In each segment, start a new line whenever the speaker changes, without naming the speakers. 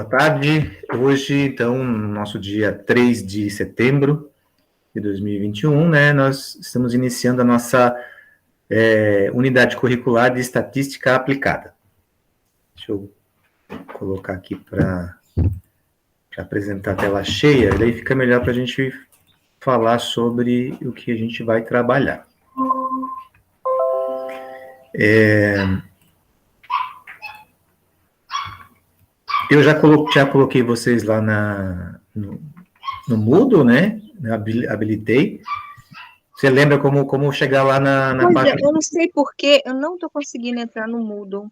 Boa tarde. Hoje, então, nosso dia 3 de setembro de 2021, né, nós estamos iniciando a nossa unidade curricular de estatística aplicada. Deixa eu colocar aqui para apresentar a tela cheia, daí fica melhor para a gente falar sobre o que a gente vai trabalhar. Eu já coloquei vocês lá no Moodle, né? Habilitei. Você lembra como chegar lá na página?
Eu não sei porquê, eu não estou conseguindo entrar no Moodle.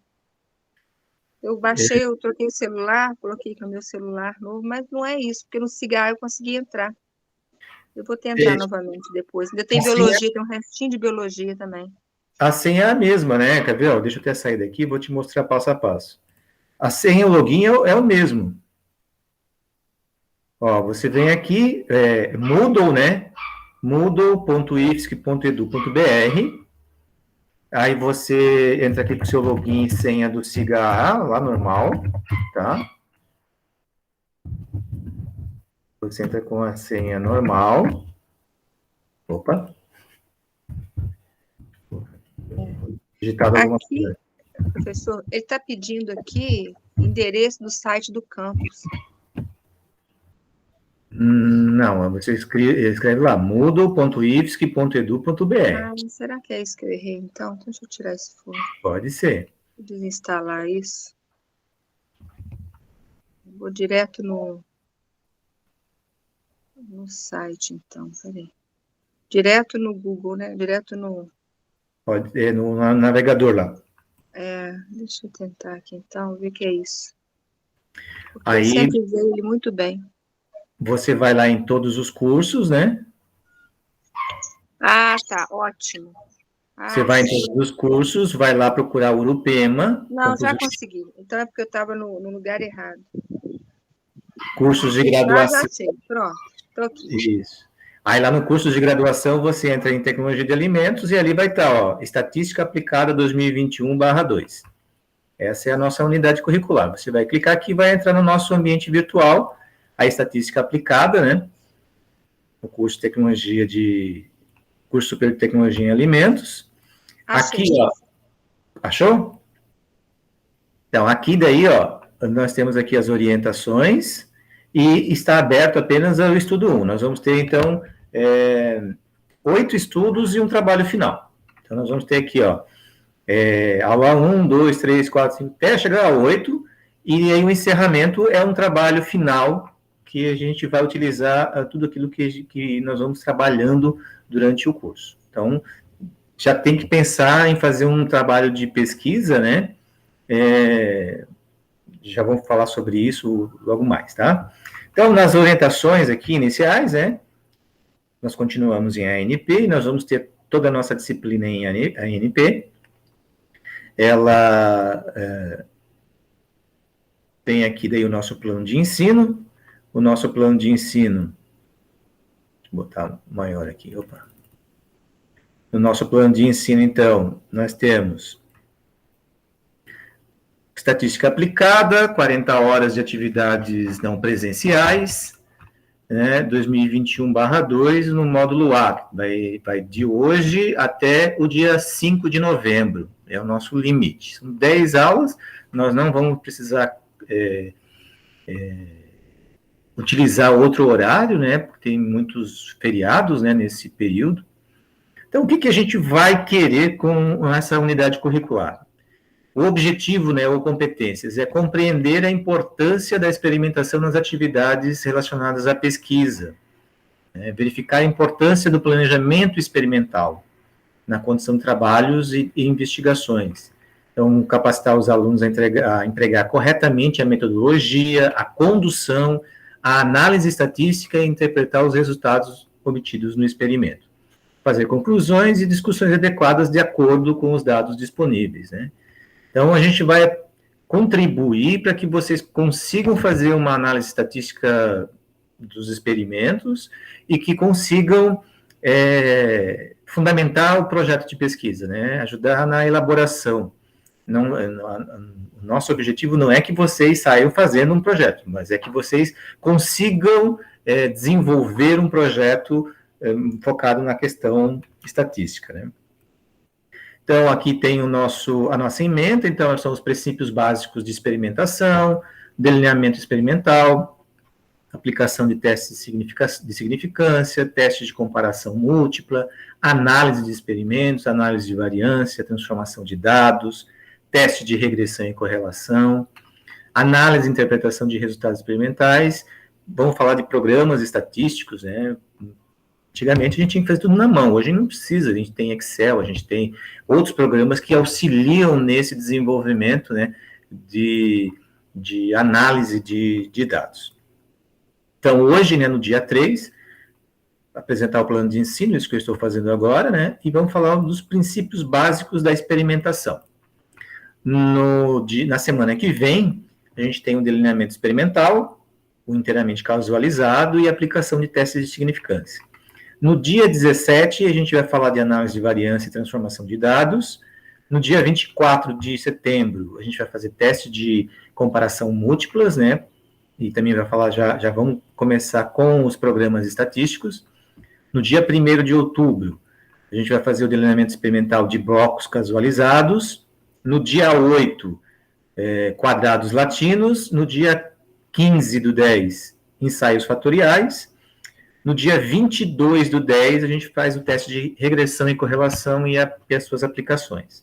Eu baixei, eu troquei o celular, coloquei com o meu celular novo, mas não é isso, porque no Cigar eu consegui entrar. Eu vou tentar novamente depois. Ainda tem biologia, tem um restinho de biologia também.
A senha é a mesma, né? Quer ver? Ó, deixa eu até sair daqui, vou te mostrar passo a passo. A senha e o login é o mesmo. Ó, você vem aqui, Moodle, né? moodle.ifsc.edu.br. Aí você entra aqui com o seu login e senha do Cigar, lá normal, tá? Você entra com a senha normal. Opa. Digitado alguma coisa.
Professor, ele está pedindo aqui endereço do site do campus.
Não, você escreve lá, moodle.ifsc.edu.br.
Será que é isso que eu errei, então? Deixa eu tirar esse fone.
Pode ser.
Vou desinstalar isso. Vou direto no site, então, peraí. Direto no Google, né? Direto no...
Pode ser no navegador lá.
Deixa eu tentar aqui, então, ver o que é isso. Porque
aí,
eu sempre usei ele muito bem.
Você vai lá em todos os cursos, né?
Tá, ótimo.
Você vai em todos os cursos, vai lá procurar o Urupema.
Não, já consegui. Então é porque eu estava no lugar errado.
Cursos de graduação.
Já sei, pronto, estou aqui.
Isso. Aí lá no curso de graduação você entra em tecnologia de alimentos e ali vai estar, ó, Estatística Aplicada 2021/2. Essa é a nossa unidade curricular. Você vai clicar aqui e vai entrar no nosso ambiente virtual, a Estatística Aplicada, né? O curso de curso superior de tecnologia em alimentos.
Achei.
Aqui, ó. Achou? Então, aqui daí, ó, nós temos aqui as orientações e está aberto apenas ao estudo 1. Nós vamos ter, então, 8 estudos e um trabalho final. Então, nós vamos ter aqui, ó, aula 1, 2, 3, 4, 5, até chegar a 8, e aí o encerramento é um trabalho final que a gente vai utilizar tudo aquilo que nós vamos trabalhando durante o curso. Então, já tem que pensar em fazer um trabalho de pesquisa, né? Já vamos falar sobre isso logo mais, tá? Então, nas orientações aqui iniciais, né? Nós continuamos em ANP e nós vamos ter toda a nossa disciplina em ANP. Ela tem aqui daí o nosso plano de ensino. O nosso plano de ensino, deixa eu botar maior aqui, opa. No nosso plano de ensino, então, nós temos estatística aplicada, 40 horas de atividades não presenciais, né, 2021/2, no módulo A, vai de hoje até o dia 5 de novembro, é o nosso limite. São 10 aulas, nós não vamos precisar utilizar outro horário, né, porque tem muitos feriados, né, nesse período. Então, o que a gente vai querer com essa unidade curricular? O objetivo, né, ou competências, é compreender a importância da experimentação nas atividades relacionadas à pesquisa, né, verificar a importância do planejamento experimental na condução de trabalhos e investigações. Então, capacitar os alunos a empregar corretamente a metodologia, a condução, a análise estatística e interpretar os resultados obtidos no experimento. Fazer conclusões e discussões adequadas de acordo com os dados disponíveis, né? Então, a gente vai contribuir para que vocês consigam fazer uma análise estatística dos experimentos e que consigam fundamentar o projeto de pesquisa, né? Ajudar na elaboração O nosso objetivo não é que vocês saiam fazendo um projeto, mas é que vocês consigam desenvolver um projeto focado na questão estatística, né? Então, aqui tem a nossa ementa, então, são os princípios básicos de experimentação, delineamento experimental, aplicação de testes de significância, testes de comparação múltipla, análise de experimentos, análise de variância, transformação de dados, teste de regressão e correlação, análise e interpretação de resultados experimentais. Vamos falar de programas estatísticos, né? Antigamente a gente tinha que fazer tudo na mão, hoje não precisa, a gente tem Excel, a gente tem outros programas que auxiliam nesse desenvolvimento, né, de análise de dados. Então, hoje, né, no dia 3, apresentar o plano de ensino, isso que eu estou fazendo agora, né, e vamos falar dos princípios básicos da experimentação. Na semana que vem, a gente tem o delineamento experimental, o inteiramente casualizado e a aplicação de testes de significância. No dia 17, a gente vai falar de análise de variância e transformação de dados. No dia 24 de setembro, a gente vai fazer teste de comparação múltiplas, né? E também vai falar, já vamos começar com os programas estatísticos. No dia 1º de outubro, a gente vai fazer o delineamento experimental de blocos casualizados. No dia 8, quadrados latinos. No dia 15/10, ensaios fatoriais. No dia 22/10, a gente faz o teste de regressão e correlação e as suas aplicações.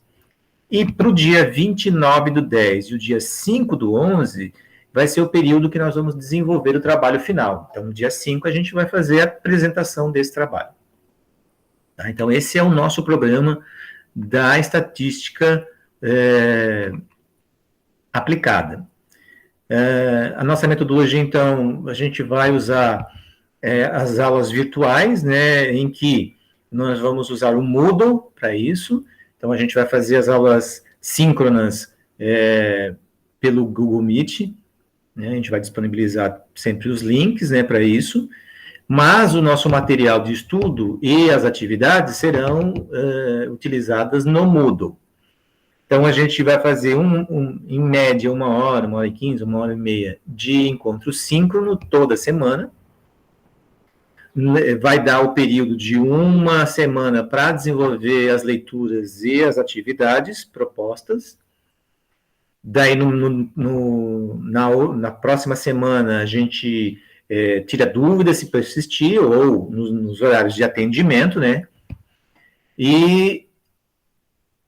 E para o dia 29/10 e o dia 5/11, vai ser o período que nós vamos desenvolver o trabalho final. Então, no dia 5, a gente vai fazer a apresentação desse trabalho. Tá? Então, esse é o nosso programa da estatística aplicada. A nossa metodologia, então, a gente vai usar as aulas virtuais, né, em que nós vamos usar o Moodle para isso. Então, a gente vai fazer as aulas síncronas pelo Google Meet, né, a gente vai disponibilizar sempre os links, né, para isso, mas o nosso material de estudo e as atividades serão utilizadas no Moodle. Então, a gente vai fazer, em média, 1 hora, 1h15, 1h30 de encontro síncrono toda semana. Vai dar o período de 1 semana para desenvolver as leituras e as atividades propostas. Daí, na próxima semana, a gente tira dúvidas se persistir, ou nos horários de atendimento, né? E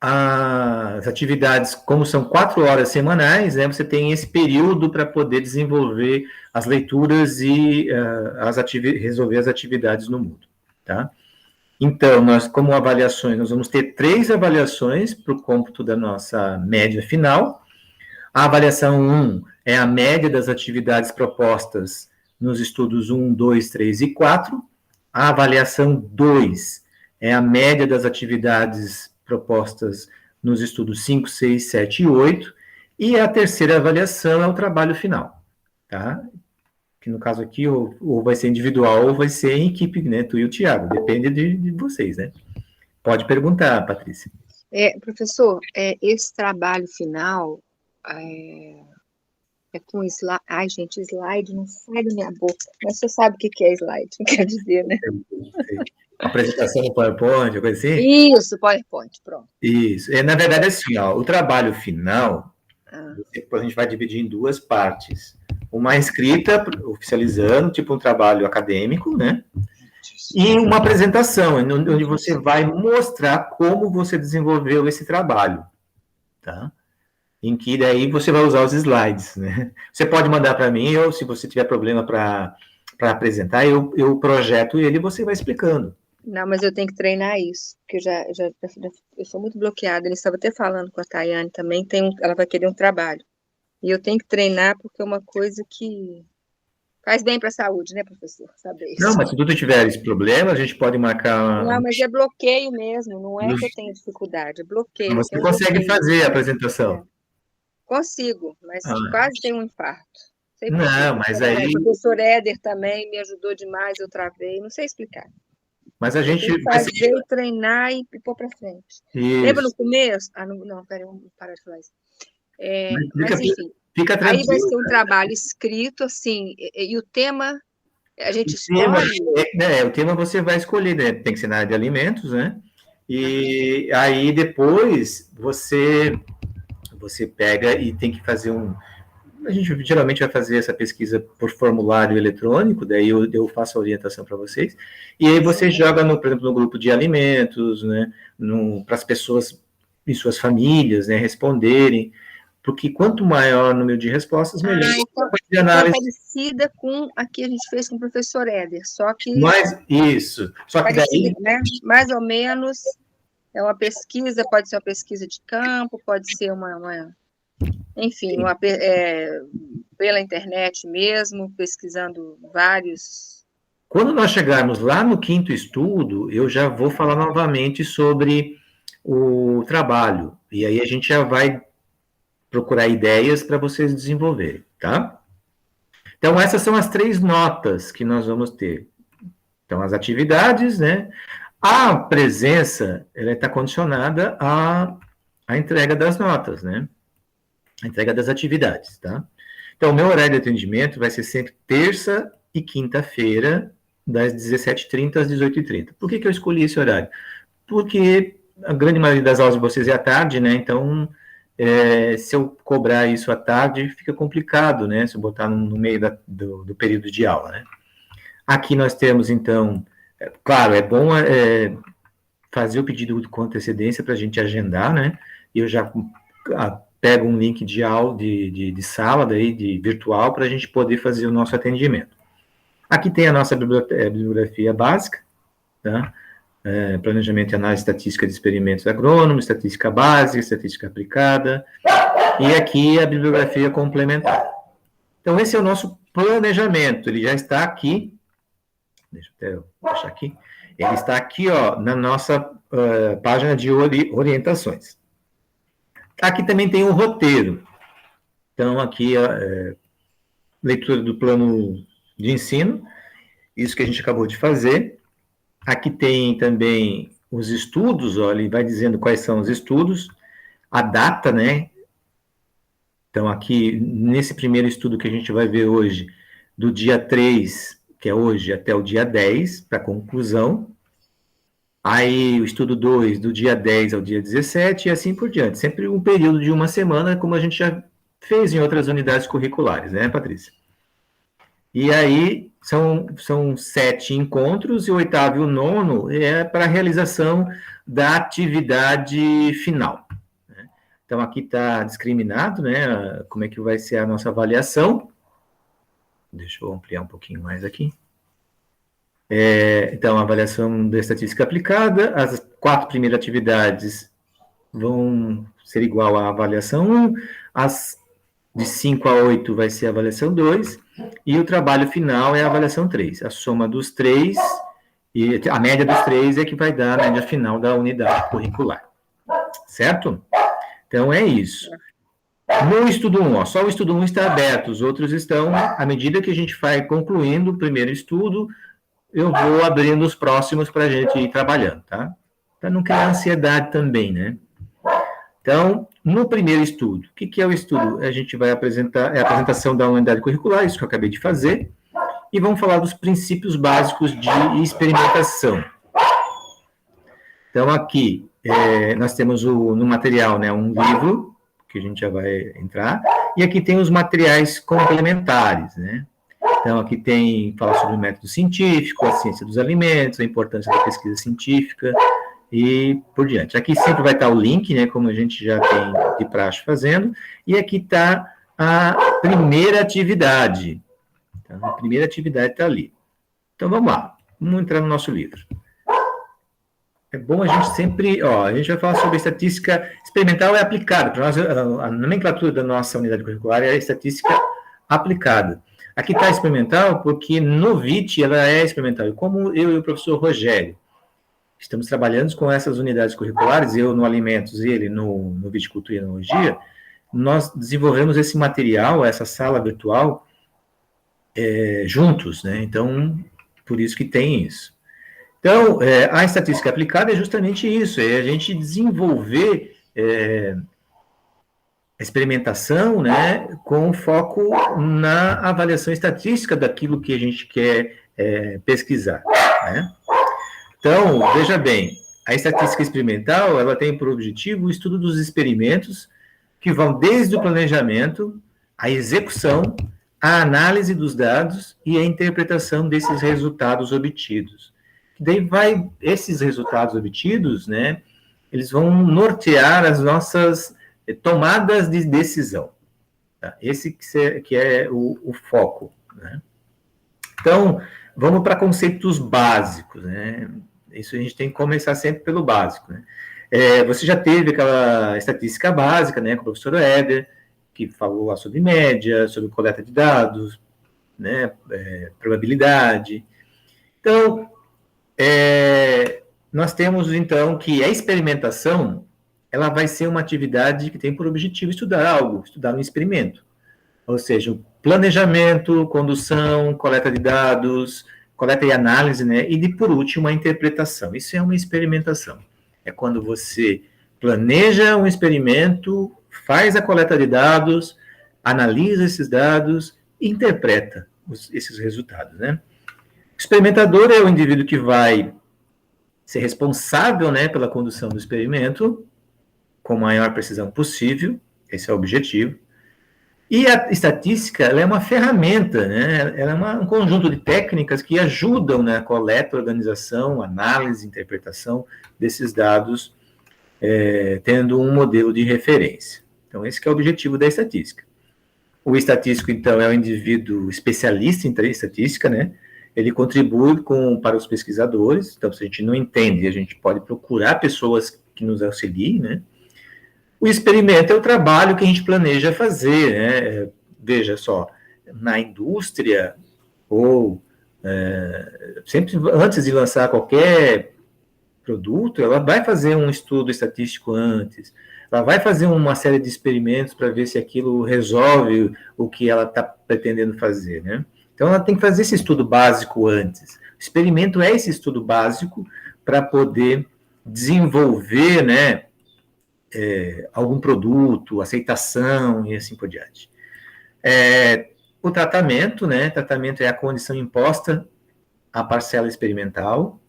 as atividades, como são 4 horas semanais, né, você tem esse período para poder desenvolver as leituras e resolver as atividades no Moodle, tá? Então, nós, como avaliações, nós vamos ter 3 avaliações para o cômputo da nossa média final. A avaliação 1 é a média das atividades propostas nos estudos 1, 2, 3 e 4. A avaliação 2 é a média das atividades propostas nos estudos 5, 6, 7 e 8, e a terceira avaliação é o trabalho final, tá? Que no caso aqui, ou vai ser individual, ou vai ser em equipe, né, tu e o Thiago, depende de vocês, né? Pode perguntar, Patrícia.
Professor, esse trabalho final com slide. Ai, gente, slide não sai da minha boca, mas você sabe o que é slide, não quer dizer, né?
Apresentação no PowerPoint, coisa assim?
Isso, PowerPoint, pronto.
Isso. Na verdade, assim, ó, o trabalho final, a gente vai dividir em 2 partes. Uma escrita, oficializando, tipo um trabalho acadêmico, né? E uma apresentação, onde você vai mostrar como você desenvolveu esse trabalho, tá? Em que daí você vai usar os slides, né? Você pode mandar para mim, ou se você tiver problema para apresentar, eu projeto ele e você vai explicando.
Não, mas eu tenho que treinar isso, porque eu sou muito bloqueada. Ele estava até falando com a Tayane também, ela vai querer um trabalho. E eu tenho que treinar porque é uma coisa que faz bem para a saúde, né, professor? Saber isso.
Não, mas se tu tiver esse problema, a gente pode marcar...
Não, mas é bloqueio mesmo, não é que eu tenho dificuldade, é bloqueio.
Você consegue
bloqueio.
fazer a apresentação?
Consigo, mas quase tenho um infarto.
Não, mas aí...
O professor Éder também me ajudou demais, eu travei, não sei explicar.
Mas a
Tem
gente
que
vai
fazer, treinar e pôr para frente. Lembra no
isso.
começo? Não, peraí, vamos parar de falar isso.
Fica,
Mas, enfim,
fica
aí vai
tranquilo.
ser um trabalho escrito, assim, e o tema a gente
Tema,
escolhe.
o tema você vai escolher, né? Tem que ser na área de alimentos, né?
Aham.
E aí depois você pega e tem que fazer um. A gente geralmente vai fazer essa pesquisa por formulário eletrônico, daí eu faço a orientação para vocês. E aí você
Sim.
joga, por exemplo, no grupo de alimentos, né? Para as pessoas e suas famílias, né, responderem. Porque quanto maior o número de respostas, melhor
Então,
a de
então é
análise.
parecida com a que a gente fez com o professor Éder, só que
Mas isso. Só que
parecida,
daí
né? Mais ou menos é uma pesquisa, pode ser uma pesquisa de campo, pode ser enfim, pela internet mesmo, pesquisando vários.
quando nós chegarmos lá no quinto estudo, eu já vou falar novamente sobre o trabalho. E aí a gente já vai procurar ideias para vocês desenvolverem, tá? Então, essas são as 3 notas que nós vamos ter. Então, as atividades, né? A presença, ela está condicionada à entrega das notas, né? A entrega das atividades, tá? Então, o meu horário de atendimento vai ser sempre terça e quinta-feira, das 17h30 às 18h30. Por que eu escolhi esse horário? Porque a grande maioria das aulas de vocês é à tarde, né? Então, se eu cobrar isso à tarde, fica complicado, né? Se eu botar no meio do período de aula, né? Aqui nós temos, então, claro, é bom fazer o pedido com antecedência para a gente agendar, né? E eu já pego um link de aula, de sala, daí, de virtual, para a gente poder fazer o nosso atendimento. Aqui tem a nossa bibliografia básica, tá? Planejamento e análise estatística de experimentos agrônomos, estatística básica, estatística aplicada, e aqui a bibliografia complementar. Então, esse é o nosso planejamento, ele já está aqui, deixa eu deixar aqui, ele está aqui, ó, na nossa página de orientações. Aqui também tem um roteiro, então aqui leitura do plano de ensino, isso que a gente acabou de fazer. Aqui tem também os estudos, ó, ele vai dizendo quais são os estudos, a data, né? Então, aqui, nesse primeiro estudo que a gente vai ver hoje, do dia 3, que é hoje, até o dia 10, para conclusão. Aí, o estudo 2, do dia 10 ao dia 17, e assim por diante. Sempre um período de uma semana, como a gente já fez em outras unidades curriculares, né, Patrícia? E aí, são 7 encontros, e o 8º e o 9º é para a realização da atividade final. Né? Então, aqui está discriminado, né, como é que vai ser a nossa avaliação. Deixa eu ampliar um pouquinho mais aqui. Então, a avaliação da estatística aplicada, as 4 primeiras atividades vão ser igual à avaliação 1, as de 5 a 8 vai ser a avaliação 2, e o trabalho final é a avaliação 3. A soma dos 3, e a média dos 3 é que vai dar a média final da unidade curricular. Certo? Então, é isso. No estudo 1, ó, só o estudo 1 está aberto, os outros estão, à medida que a gente vai concluindo o primeiro estudo, eu vou abrindo os próximos para a gente ir trabalhando, tá? Para não criar ansiedade também, né? Então, no primeiro estudo, o que é o estudo? A gente vai apresentar, a apresentação da unidade curricular, isso que eu acabei de fazer, e vamos falar dos princípios básicos de experimentação. Então, aqui, nós temos no material, né, um livro, que a gente já vai entrar, e aqui tem os materiais complementares, né? Então, aqui tem, fala sobre o método científico, a ciência dos alimentos, a importância da pesquisa científica e por diante. Aqui sempre vai estar o link, né, como a gente já tem de praxe fazendo, e aqui está a primeira atividade. Então, a primeira atividade está ali. Então, vamos lá, vamos entrar no nosso livro. É bom a gente sempre, a gente vai falar sobre estatística experimental e aplicada. Para nós, a nomenclatura da nossa unidade curricular é a estatística aplicada. Aqui está experimental porque no VIT ela é experimental. E como eu e o professor Rogério estamos trabalhando com essas unidades curriculares, eu no Alimentos e ele no Viticultura e Enologia, nós desenvolvemos esse material, essa sala virtual, juntos, né? Então, por isso que tem isso. Então, a estatística aplicada é justamente isso, é a gente desenvolver a experimentação, né, com foco na avaliação estatística daquilo que a gente quer pesquisar, né? Então, veja bem, a estatística experimental, ela tem por objetivo o estudo dos experimentos que vão desde o planejamento, a execução, a análise dos dados e a interpretação desses resultados obtidos. Daí esses resultados obtidos, né, eles vão nortear as nossas tomadas de decisão. Tá? Esse que é o foco, né? Então, vamos para conceitos básicos, né? Isso a gente tem que começar sempre pelo básico, né? Você já teve aquela estatística básica, né, com o professor Éder, que falou lá sobre média, sobre coleta de dados, né, probabilidade. Então, nós temos, então, que a experimentação, ela vai ser uma atividade que tem por objetivo estudar algo, estudar um experimento. Ou seja, o planejamento, condução, coleta de dados, coleta e análise, né? E, por último, a interpretação. Isso é uma experimentação. É quando você planeja um experimento, faz a coleta de dados, analisa esses dados e interpreta esses resultados, né? O experimentador é o indivíduo que vai ser responsável, né, pela condução do experimento com a maior precisão possível, esse é o objetivo. E a estatística, ela é uma ferramenta, né? Ela é um conjunto de técnicas que ajudam na coleta, organização, análise, interpretação desses dados, tendo um modelo de referência. Então, esse que é o objetivo da estatística. O estatístico, então, é um indivíduo especialista em estatística, né? Ele contribui para os pesquisadores, então, se a gente não entende, a gente pode procurar pessoas que nos auxiliem, né? O experimento é o trabalho que a gente planeja fazer, né? Veja só, na indústria, ou sempre antes de lançar qualquer produto, ela vai fazer um estudo estatístico antes, ela vai fazer uma série de experimentos para ver se aquilo resolve o que ela está pretendendo fazer, né? Então, ela tem que fazer esse estudo básico antes. O experimento é esse estudo básico para poder desenvolver, né, algum produto, aceitação e assim por diante. O tratamento, né? Tratamento é a condição imposta à parcela experimental,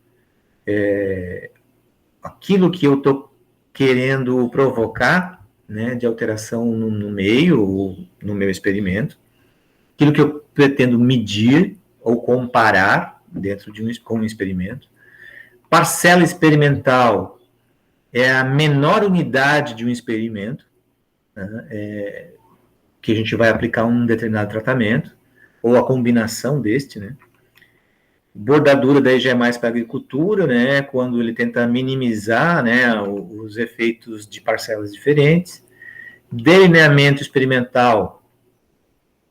aquilo que eu estou querendo provocar, né, de alteração no meio, ou no meu experimento, aquilo que eu pretendo medir ou comparar dentro com um experimento. Parcela experimental é a menor unidade de um experimento, né, que a gente vai aplicar um determinado tratamento, ou a combinação deste, né? Bordadura daí já é mais para a agricultura, né, quando ele tenta minimizar, né, os efeitos de parcelas diferentes. Delineamento experimental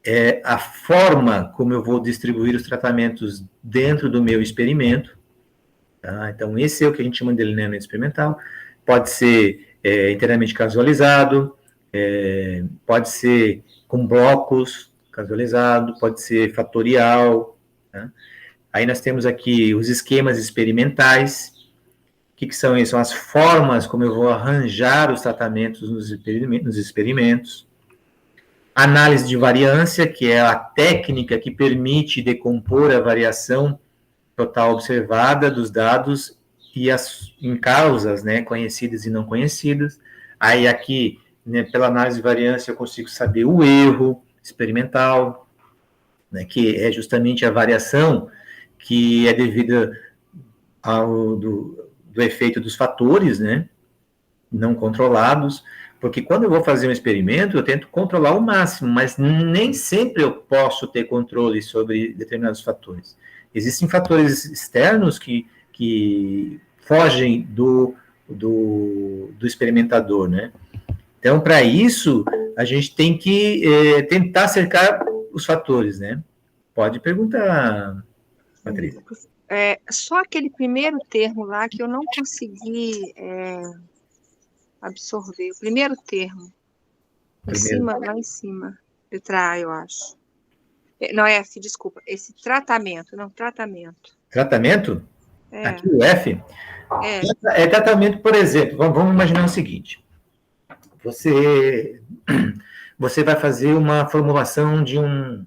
é a forma como eu vou distribuir os tratamentos dentro do meu experimento. Tá? Então, esse é o que a gente chama de delineamento experimental. Pode ser inteiramente casualizado, pode ser com blocos casualizado, pode ser fatorial, tá? Aí nós temos aqui os esquemas experimentais. O que são isso? São as formas como eu vou arranjar os tratamentos nos experimentos. Análise de variância, que é a técnica que permite decompor a variação total observada dos dados em causas, né, conhecidas e não conhecidas. Aí aqui, né, pela análise de variância, eu consigo saber o erro experimental, né, que é justamente a variação que é devida do efeito dos fatores, né, não controlados, porque quando eu vou fazer um experimento, eu tento controlar o máximo, mas nem sempre eu posso ter controle sobre determinados fatores. Existem fatores externos que fogem do experimentador, né? Então, para isso, a gente tem que tentar cercar os fatores, né? Pode perguntar, Patrícia.
Só aquele primeiro termo lá que eu não consegui absorver. O primeiro termo. Lá em cima. Letra A, eu acho. Não, F, desculpa. Esse tratamento. Não, tratamento.
Tratamento?
É,
Aqui o F
é.
é tratamento, por exemplo, vamos imaginar o seguinte: você, você vai fazer uma formulação de um.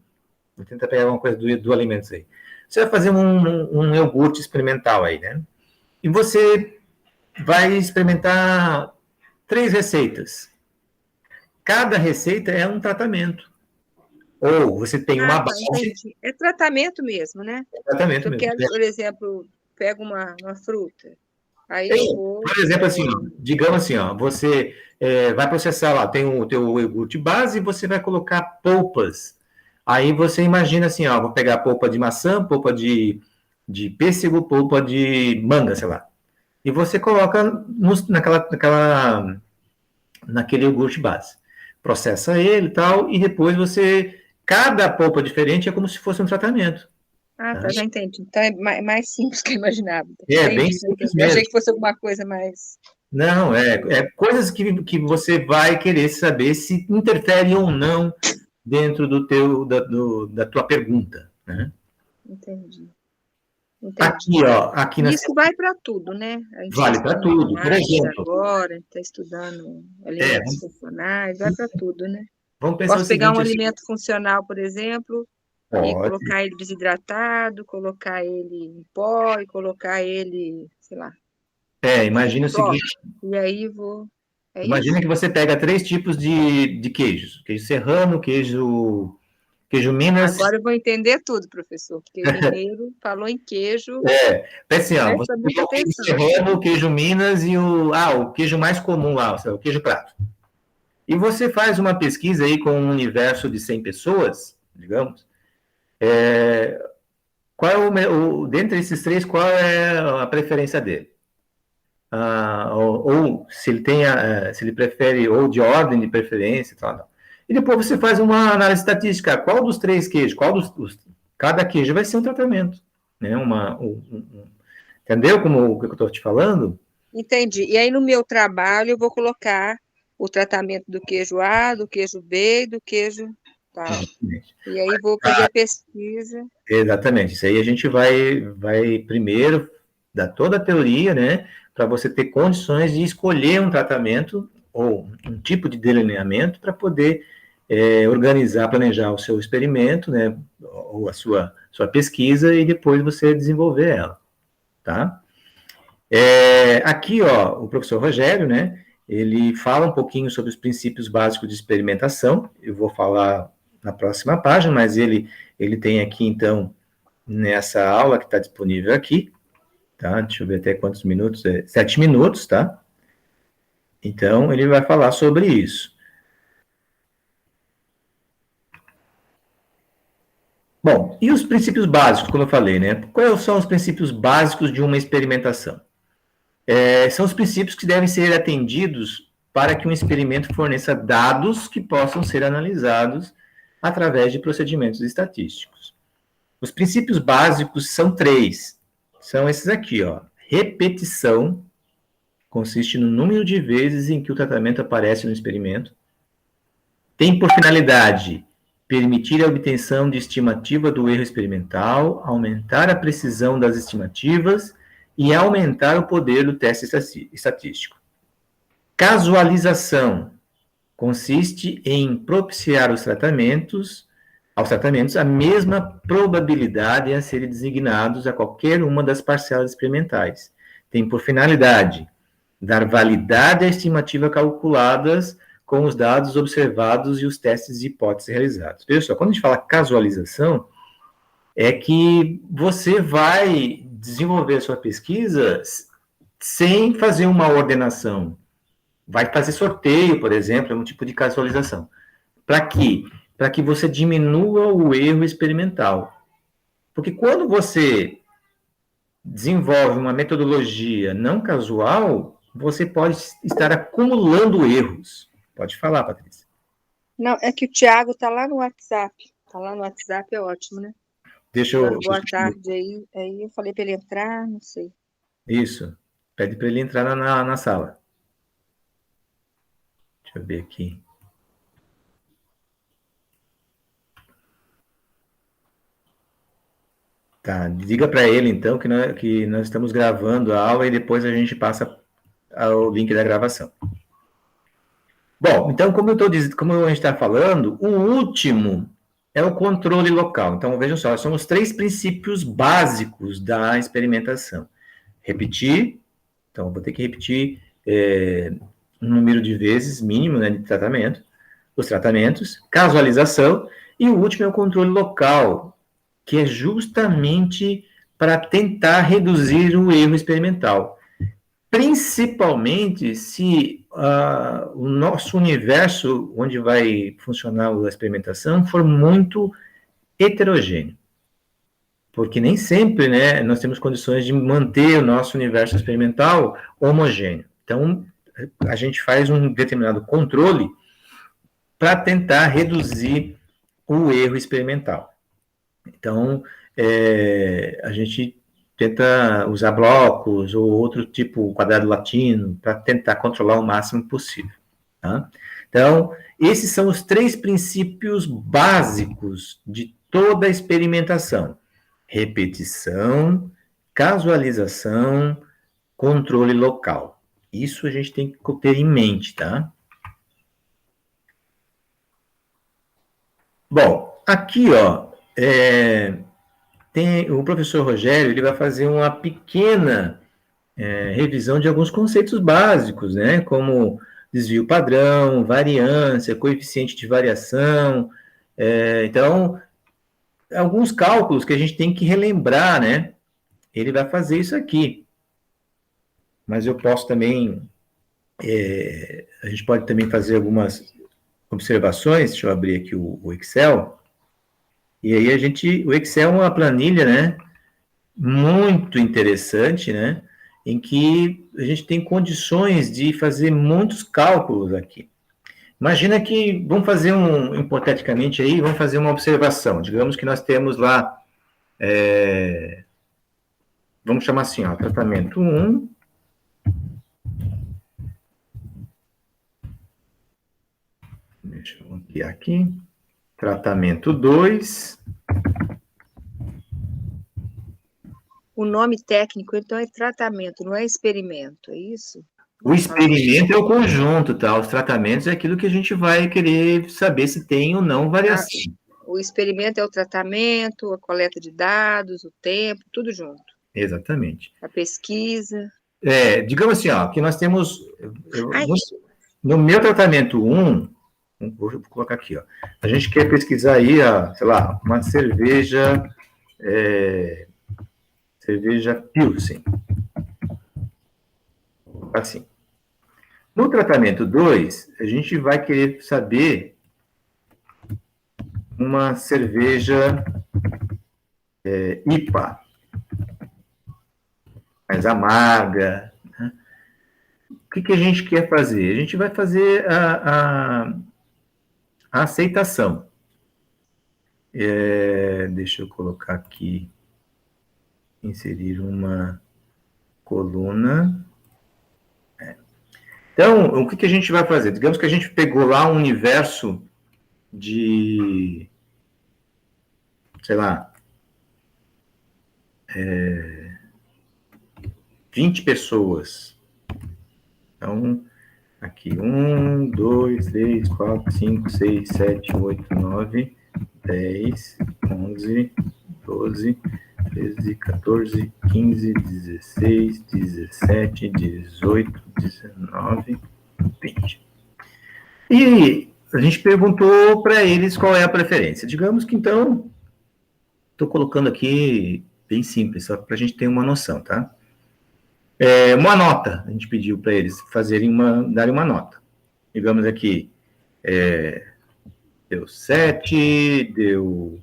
Vou tentar pegar uma coisa do alimentos aí. Você vai fazer um iogurte experimental aí, né? E você vai experimentar 3 receitas. Cada receita é um tratamento. Ou você tem
Ah,
uma
tá,
base,
entendi. É tratamento mesmo, né? Se
tratamento
eu
mesmo.
quero, por exemplo, pego uma fruta, aí eu
Tem,
vou.
por exemplo, assim, ó, digamos assim, ó, você vai processar lá, tem o teu iogurte base e você vai colocar polpas. Aí você imagina assim, ó, vou pegar polpa de maçã, polpa de pêssego, polpa de manga, sei lá. E você coloca naquele iogurte base. Processa ele e tal, e depois você. Cada polpa diferente é como se fosse um tratamento.
Ah,
Tá?
tá, já entendi. Então é mais simples que eu imaginava.
É bem
Entendi,
simples
entendi. Eu achei
mesmo.
que fosse alguma coisa mais.
Não, é coisas que você vai querer saber se interfere ou não dentro da tua pergunta. Né?
Entendi, entendi.
Aqui, ó, aqui na
E isso vai para tudo, né? A gente está
vale para
estudando
tudo. Por
matemática
exemplo,
agora, a gente está estudando
é,
alimentos funcionais, vai para tudo, né?
vamos pensar o
Posso pegar um
seguinte, assim,
alimento funcional, por exemplo, e
pode,
colocar ele desidratado, colocar ele em pó e colocar ele, sei lá,
imagina o
pronto.
seguinte,
E aí vou. É
imagina
isso?
que você pega 3 tipos de queijos, queijo serrano, queijo Minas.
Agora eu vou entender tudo, professor, porque mineiro falou em queijo,
Assim, ó, você
presta muita
pegou o queijo
atenção.
serrano, o queijo Minas e o queijo mais comum lá, o queijo prato. E você faz uma pesquisa aí com um universo de 100 pessoas, digamos, qual é dentre esses 3, qual é a preferência dele? Ou se ele tem, se ele prefere, ou de ordem de preferência, tal, tal. E depois você faz uma análise estatística, qual dos 3 queijos, cada queijo vai ser um tratamento, né? Entendeu como o que eu estou te falando?
Entendi. E aí no meu trabalho eu vou colocar o tratamento do queijo A, do queijo B e do queijo tal. E aí vou fazer a pesquisa.
Exatamente. Isso aí a gente vai primeiro dar toda a teoria, né, para você ter condições de escolher um tratamento ou um tipo de delineamento para poder organizar, planejar o seu experimento, né, ou a sua pesquisa e depois você desenvolver ela, tá? Aqui, ó, o professor Rogério, né, ele fala um pouquinho sobre os princípios básicos de experimentação. Eu vou falar na próxima página, mas ele tem aqui, então, nessa aula que está disponível aqui, tá? Deixa eu ver até quantos minutos, 7 minutos, tá? Então, ele vai falar sobre isso. Bom, e os princípios básicos, como eu falei, né? Quais são os princípios básicos de uma experimentação? São os princípios que devem ser atendidos para que um experimento forneça dados que possam ser analisados através de procedimentos estatísticos. Os princípios básicos são 3. São esses aqui, ó. Repetição, consiste no número de vezes em que o tratamento aparece no experimento. Tem por finalidade permitir a obtenção de estimativa do erro experimental, aumentar a precisão das estimativas e aumentar o poder do teste estatístico. Casualização consiste em propiciar aos tratamentos a mesma probabilidade a serem designados a qualquer uma das parcelas experimentais. Tem por finalidade dar validade à estimativa calculadas com os dados observados e os testes de hipótese realizados. Veja só, quando a gente fala casualização, é que você vai desenvolver a sua pesquisa sem fazer uma ordenação. Vai fazer sorteio, por exemplo, é um tipo de casualização. Para quê? Para que você diminua o erro experimental. Porque quando você desenvolve uma metodologia não casual, você pode estar acumulando erros. Pode falar, Patrícia.
Não, é que o Thiago tá lá no WhatsApp. Tá lá no WhatsApp, é ótimo, né?
Deixa eu.
Dando boa tarde aí. Aí eu falei para ele entrar, não sei.
Isso. Pede para ele entrar na sala. Deixa eu ver aqui. Tá, diga para ele, então, que nós estamos gravando a aula e depois a gente passa o link da gravação. Bom, então, como a gente está falando, o último é o controle local. Então, vejam só, são os 3 princípios básicos da experimentação. Repetir, então, vou ter que repetir um número de vezes mínimo, né, de tratamento, os tratamentos, casualização, e o último é o controle local, que é justamente para tentar reduzir o erro experimental. Principalmente se o nosso universo, onde vai funcionar a experimentação, for muito heterogêneo. Porque nem sempre, né, nós temos condições de manter o nosso universo experimental homogêneo. Então, a gente faz um determinado controle para tentar reduzir o erro experimental. Então, a gente tenta usar blocos ou outro tipo, quadrado latino, para tentar controlar o máximo possível. Tá? Então, esses são os 3 princípios básicos de toda a experimentação: repetição, casualização, controle local. Isso a gente tem que ter em mente, tá? Bom, aqui, ó, tem o professor Rogério, ele vai fazer uma pequena revisão de alguns conceitos básicos, né, como desvio padrão, variância, coeficiente de variação. Então, alguns cálculos que a gente tem que relembrar, né? Ele vai fazer isso aqui. Mas eu posso também, a gente pode também fazer algumas observações. Deixa eu abrir aqui o Excel. E aí o Excel é uma planilha, né, muito interessante, né, em que a gente tem condições de fazer muitos cálculos aqui. Imagina que, vamos fazer hipoteticamente aí, vamos fazer uma observação. Digamos que nós temos lá, vamos chamar assim, ó, tratamento 1, deixa eu ampliar aqui, tratamento 2.
O nome técnico, então, é tratamento, não é experimento, é isso?
O experimento é o conjunto, tá? Os tratamentos é aquilo que a gente vai querer saber se tem ou não variação.
O experimento é o tratamento, a coleta de dados, o tempo, tudo junto.
Exatamente.
A pesquisa.
Digamos assim, ó, que nós temos... No meu tratamento 1, vou colocar aqui, ó, a gente quer pesquisar aí, sei lá, uma cerveja Pilsen. Assim. No tratamento 2, a gente vai querer saber uma cerveja IPA, mais amarga. Né? O que a gente quer fazer? A gente vai fazer a aceitação. Deixa eu colocar aqui, inserir uma coluna. Então, o que a gente vai fazer? Digamos que a gente pegou lá um universo de, sei lá, 20 pessoas. Então, aqui, 1, 2, 3, 4, 5, 6, 7, 8, 9, 10, 11, 12, 13, 14, 15, 16, 17, 18, 19, 20. E a gente perguntou para eles qual é a preferência. Digamos que, então, estou colocando aqui bem simples, só para a gente ter uma noção, tá? Uma nota, a gente pediu para eles darem uma nota. Digamos aqui, deu 7, deu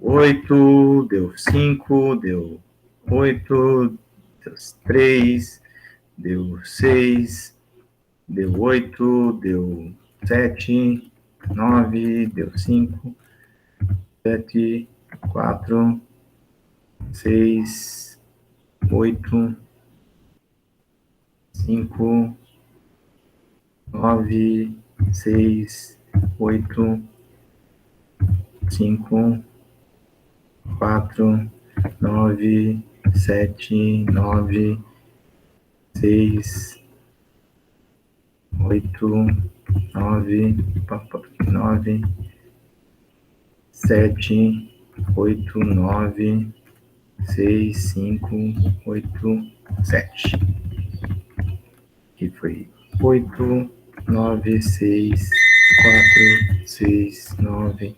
8, deu 5, deu 8, deu 3, deu 6, deu 8, deu 7, 9, deu 5, 7, 4, 6, 8, 5, 9, 6, 8, 5, 4, 9, 7, 9, 6, 8, 9, 9, 7, 8, 9, 6, 5, 8, 7. Aqui foi 8, 9, 6, 4, 6, 9.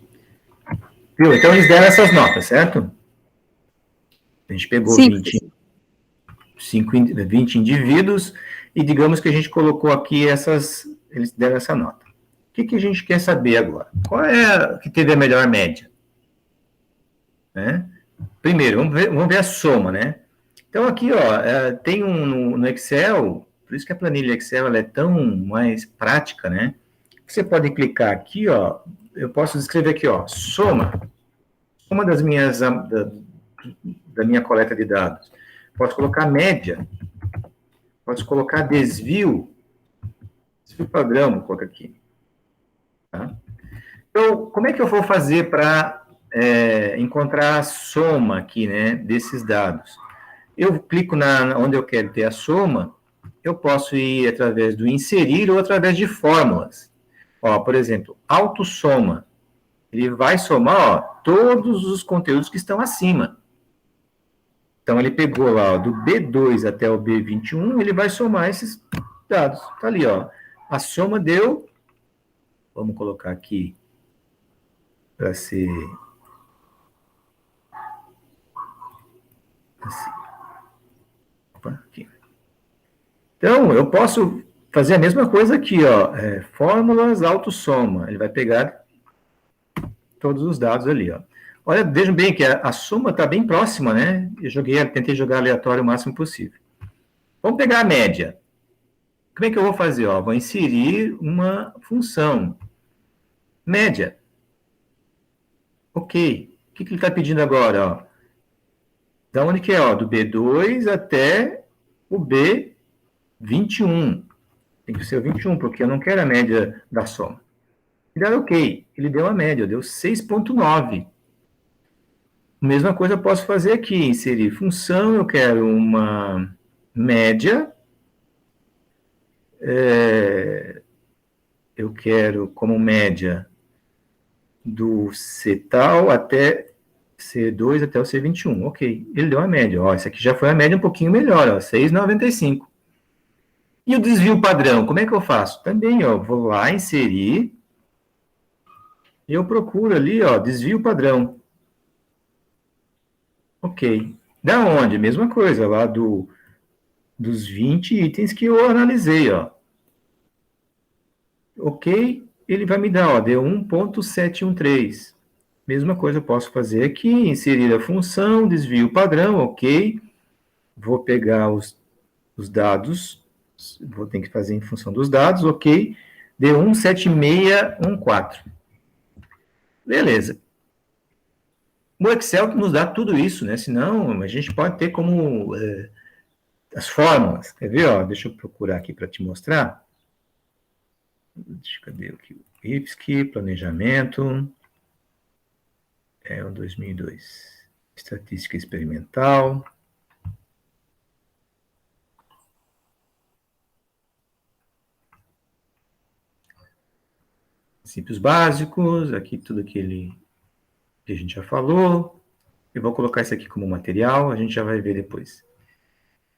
Viu? Então eles deram essas notas, certo? A gente pegou 20 indivíduos e digamos que a gente colocou aqui eles deram essa nota. O que a gente quer saber agora? Qual é a que teve a melhor média? Né? Primeiro, vamos ver a soma, né? Então aqui, ó, tem no Excel, por isso que a planilha Excel ela é tão mais prática, né? Você pode clicar aqui, ó, eu posso escrever aqui, ó, soma das minhas da minha coleta de dados. Posso colocar média, posso colocar desvio padrão, vou colocar aqui. Tá? Então, como é que eu vou fazer para encontrar a soma aqui, né, desses dados? Eu clico onde eu quero ter a soma, eu posso ir através do inserir ou através de fórmulas. Ó, por exemplo, autossoma. Ele vai somar, ó, todos os conteúdos que estão acima. Então, ele pegou lá, ó, do B2 até o B21, ele vai somar esses dados. Tá ali, ó. A soma deu, vamos colocar aqui, para ser assim. Opa, aqui. Então, eu posso fazer a mesma coisa aqui, ó, fórmulas autossoma. Ele vai pegar todos os dados ali, ó. Olha, vejam bem que a soma está bem próxima, né? Tentei jogar aleatório o máximo possível. Vamos pegar a média. Como é que eu vou fazer? Ó, vou inserir uma função. Média. Ok. O que ele está pedindo agora? Ó? Da onde que é? Ó? Do B2 até o B21. Tem que ser o 21, porque eu não quero a média da soma. E dá ok. Ele deu a média, deu 6,9. Mesma coisa eu posso fazer aqui, inserir função, eu quero uma média, eu quero como média do C tal até C2 até o C21, ok, ele deu a média, ó, essa aqui já foi a média um pouquinho melhor, ó, 6,95. E o desvio padrão, como é que eu faço? Também, ó, vou lá inserir, e eu procuro ali, ó, desvio padrão. Ok. Da onde? Mesma coisa, lá dos 20 itens que eu analisei, ó. Ok, ele vai me dar, ó, deu 1,713. Mesma coisa eu posso fazer aqui, inserir a função, desvio padrão, ok. Vou pegar os dados, vou ter que fazer em função dos dados, ok. Deu 17614. Beleza. O Excel que nos dá tudo isso, né? Senão, a gente pode ter como as fórmulas. Quer ver? Ó? Deixa eu procurar aqui para te mostrar. Cadê aqui? IPSC, planejamento. É o 2002. Estatística experimental. Princípios básicos. Aqui tudo aquele que a gente já falou. Eu vou colocar isso aqui como material. A gente já vai ver depois.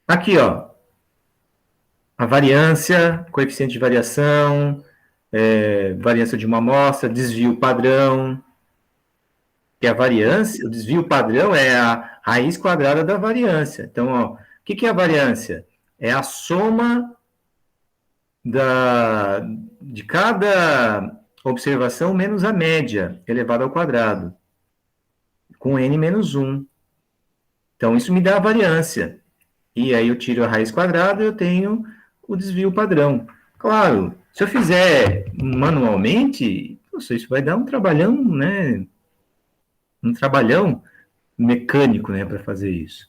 Aqui, ó. A variância, coeficiente de variação, variância de uma amostra, desvio padrão. Que a variância, o desvio padrão é a raiz quadrada da variância. Então, ó, o que é a variância? É a soma de cada observação menos a média elevada ao quadrado, com n menos 1. Então, isso me dá a variância. E aí eu tiro a raiz quadrada e eu tenho o desvio padrão. Claro, se eu fizer manualmente, isso vai dar um trabalhão, né? Um trabalhão mecânico, né, para fazer isso.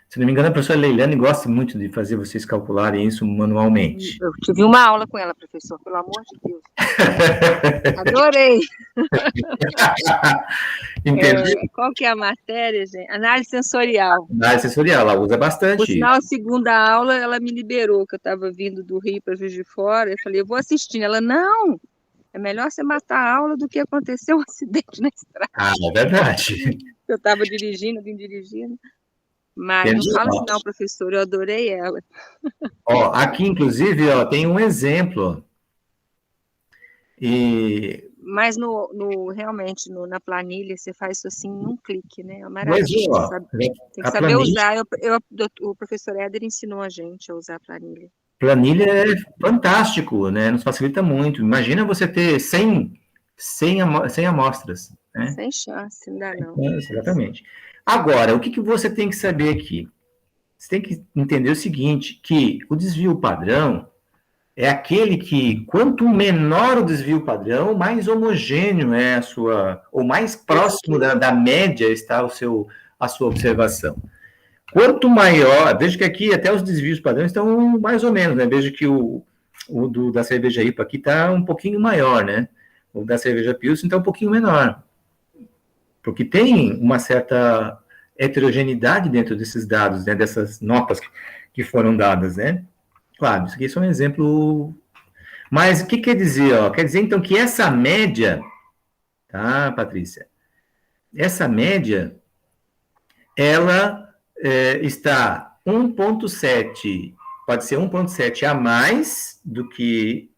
Se não me engano, a professora Leilane gosta muito de fazer vocês calcularem isso manualmente.
Eu tive uma aula com ela, professor, pelo amor de Deus. Adorei.
Entendeu?
Qual que é a matéria, gente? Análise sensorial.
Análise sensorial, ela usa
Por
bastante
sinal, a
isso.
segunda aula, ela me liberou, que eu estava vindo do Rio para Juiz de Fora. Eu falei, eu vou assistindo. Ela, não, é melhor você matar a aula do que acontecer um acidente na estrada.
Ah, é verdade.
Eu estava dirigindo, vim dirigindo. Mas não
Entendi.
fala assim, não, professor, eu adorei ela.
Ó, aqui, inclusive, ó, tem um exemplo. E
Mas realmente, na planilha, você faz isso assim num clique, né? É uma
mas,
maravilha.
ó,
Tem que
a
saber
planilha,
usar. O professor Éder ensinou a gente a usar a planilha.
planilha é fantástico, né? Nos facilita muito. Imagina você ter 100 amostras, né?
Sem chance, não dá não.
Exatamente. Agora, o que que você tem que saber aqui? Você tem que entender o seguinte, que o desvio padrão é aquele que, quanto menor o desvio padrão, mais homogêneo é a sua, ou mais próximo da média está a sua observação. Quanto maior, veja que aqui até os desvios padrões estão mais ou menos, né? Veja que da cerveja IPA aqui está um pouquinho maior, né? O da cerveja Pilsen está um pouquinho menor. Porque tem uma certa heterogeneidade dentro desses dados, né? Dessas notas que foram dadas, né? Claro, isso aqui é só um exemplo. Mas o que quer dizer? Ó? Quer dizer, então, que essa média, tá, Patrícia? Essa média, ela está 1,7, pode ser 1,7 a mais do que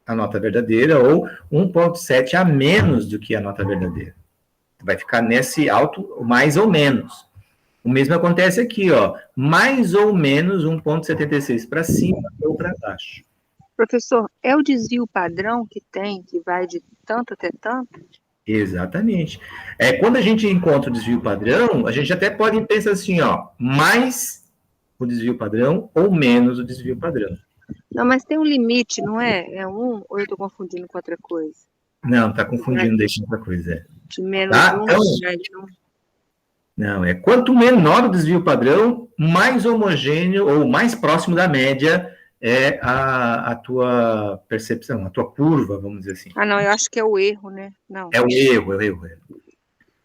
a nota verdadeira ou 1,7 a menos do que a nota verdadeira. Vai ficar nesse alto, mais ou menos. O mesmo acontece aqui, ó, mais ou menos 1,76 para cima ou para baixo.
Professor, é o desvio padrão que vai de tanto até tanto?
Exatamente. Quando a gente encontra o desvio padrão, a gente até pode pensar assim, ó, mais o desvio padrão ou menos o desvio padrão.
Não, mas tem um limite, não é? É 1 ou eu estou confundindo com outra coisa?
Não, está confundindo, deixa outra coisa.
De menos
Tá?
1,
Então,
de 1.
não, quanto menor o desvio padrão, mais homogêneo ou mais próximo da média é a tua percepção, a tua curva, vamos dizer assim.
Ah, não, eu acho que é o erro, né? Não.
É o erro.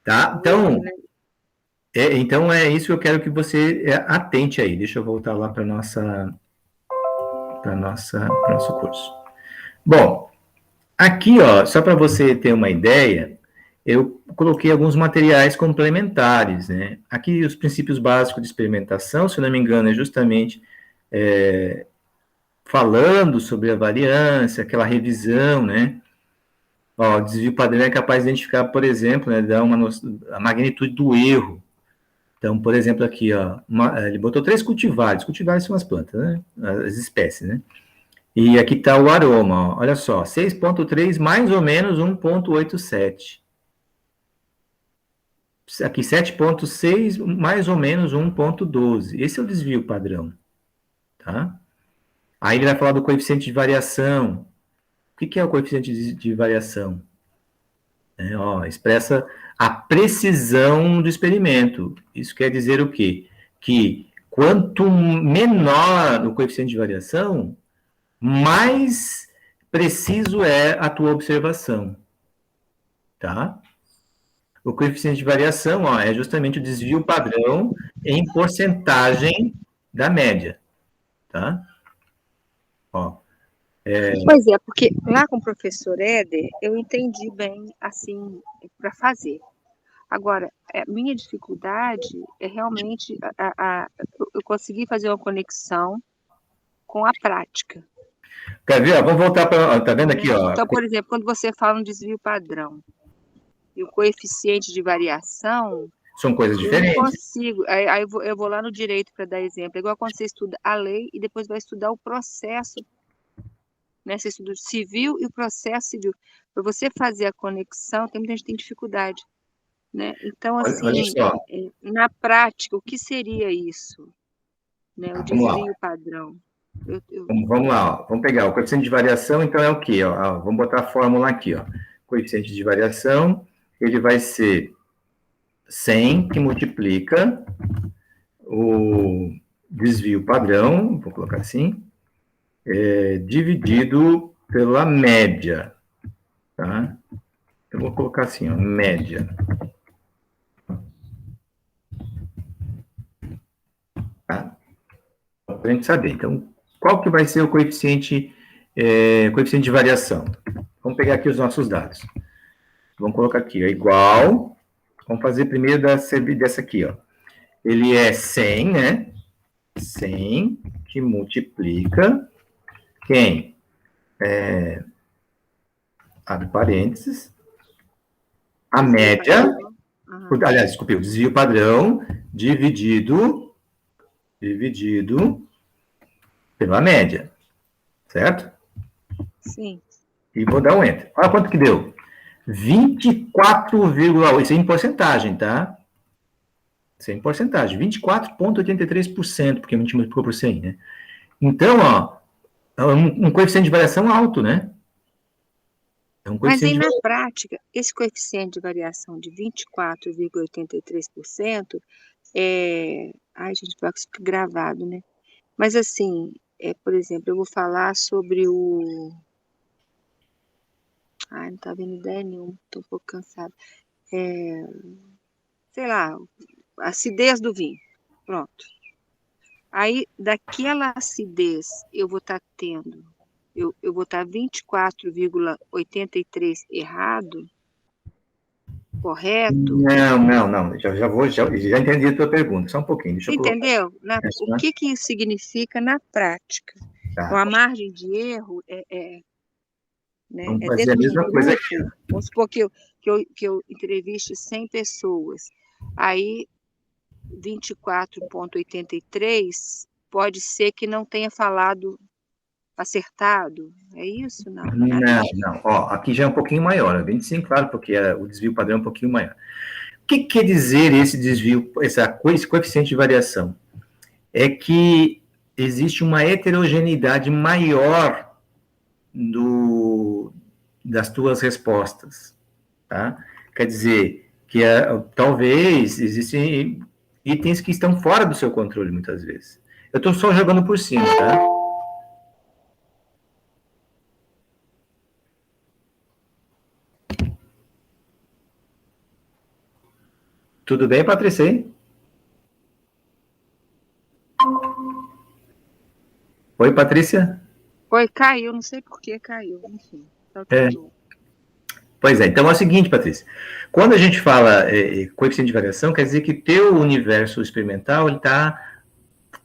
Tá? Então, então é isso que eu quero que você atente aí. Deixa eu voltar lá para nosso curso. Bom, aqui, ó, só para você ter uma ideia, eu coloquei alguns materiais complementares, né? Aqui os princípios básicos de experimentação, se não me engano, é justamente falando sobre a variância, aquela revisão, né? Ó, o desvio padrão é capaz de identificar, por exemplo, né, dar a magnitude do erro. Então, por exemplo, aqui, ó, ele botou 3 cultivares. Cultivares são as plantas, né? As espécies, né? E aqui está o aroma, ó. Olha só, 6,3 mais ou menos 1,87. Aqui 7,6 mais ou menos 1,12. Esse é o desvio padrão, tá? Aí ele vai falar do coeficiente de variação. O que é o coeficiente de variação? Expressa a precisão do experimento. Isso quer dizer o quê? Que quanto menor o coeficiente de variação, mais preciso é a tua observação, tá? O coeficiente de variação, ó, é justamente o desvio padrão em porcentagem da média, tá? Ó,
Pois é, porque lá com o professor Éder, eu entendi bem, assim, para fazer. Agora, minha dificuldade é realmente eu conseguir fazer uma conexão com a prática.
quer ver? Ó, vamos voltar para... Tá vendo aqui? Ó?
Então, por exemplo, quando você fala um desvio padrão e o coeficiente de variação,
São coisas diferentes.
eu não consigo. Aí eu vou lá no direito para dar exemplo. É igual quando você estuda a lei e depois vai estudar o processo, né? Você estuda o civil e o processo civil. Para você fazer a conexão, tem muita gente que tem dificuldade, né? Então, assim,
olha só.
na prática, o que seria isso? Né? O desvio padrão.
Vamos lá, ó. Vamos pegar o coeficiente de variação, então é o quê? Ó, vamos botar a fórmula aqui, ó. Coeficiente de variação, ele vai ser 100 que multiplica o desvio padrão, vou colocar assim, dividido pela média, tá? Eu vou colocar assim, ó, média. Tá? Para a gente saber. Então, qual que vai ser o coeficiente de variação? Vamos pegar aqui os nossos dados. Vamos colocar aqui, ó, igual. Vamos fazer primeiro dessa aqui, ó. Ele é 100, né? 100 que multiplica quem? Abre parênteses. A média, aliás, desculpe, o desvio padrão dividido pela média, certo?
Sim.
E vou dar um enter. Olha quanto que deu. 24,8, isso é em porcentagem, tá? Isso é em porcentagem, 24,83%, porque a gente multiplicou por 100, né? Então, ó, um coeficiente de variação alto, né?
Mas aí, na prática, esse coeficiente de variação de 24,83%, ai, gente, vai ficar gravado, né? Mas, assim, por exemplo, eu vou falar sobre o... Ai, não tá vendo ideia nenhuma, tô um pouco cansada. Sei lá, a acidez do vinho. Pronto. Aí, daquela acidez, eu vou estar tendo... Eu vou estar 24,83 errado, correto?
Não. Já entendi a tua pergunta. Só um pouquinho, deixa eu colocar.
Entendeu? O que isso significa na prática?
Tá.
Então, a margem de erro né,
Vamos fazer a mesma coisa aqui.
Vamos supor que eu entreviste 100 pessoas. Aí, 24,83 pode ser que não tenha falado acertado, é isso? Não.
Ó, aqui já é um pouquinho maior, 25, claro, porque o desvio padrão é um pouquinho maior. O que quer dizer esse desvio, esse coeficiente de variação? É que existe uma heterogeneidade maior das tuas respostas, tá? Quer dizer que talvez existem itens que estão fora do seu controle, muitas vezes. Eu estou só jogando por cima, tá? Tudo bem, Patrícia? Oi, Patrícia?
Oi, caiu, não sei por que caiu, enfim.
Pois é, então é o seguinte, Patrícia. Quando a gente fala coeficiente de variação, quer dizer que teu universo experimental está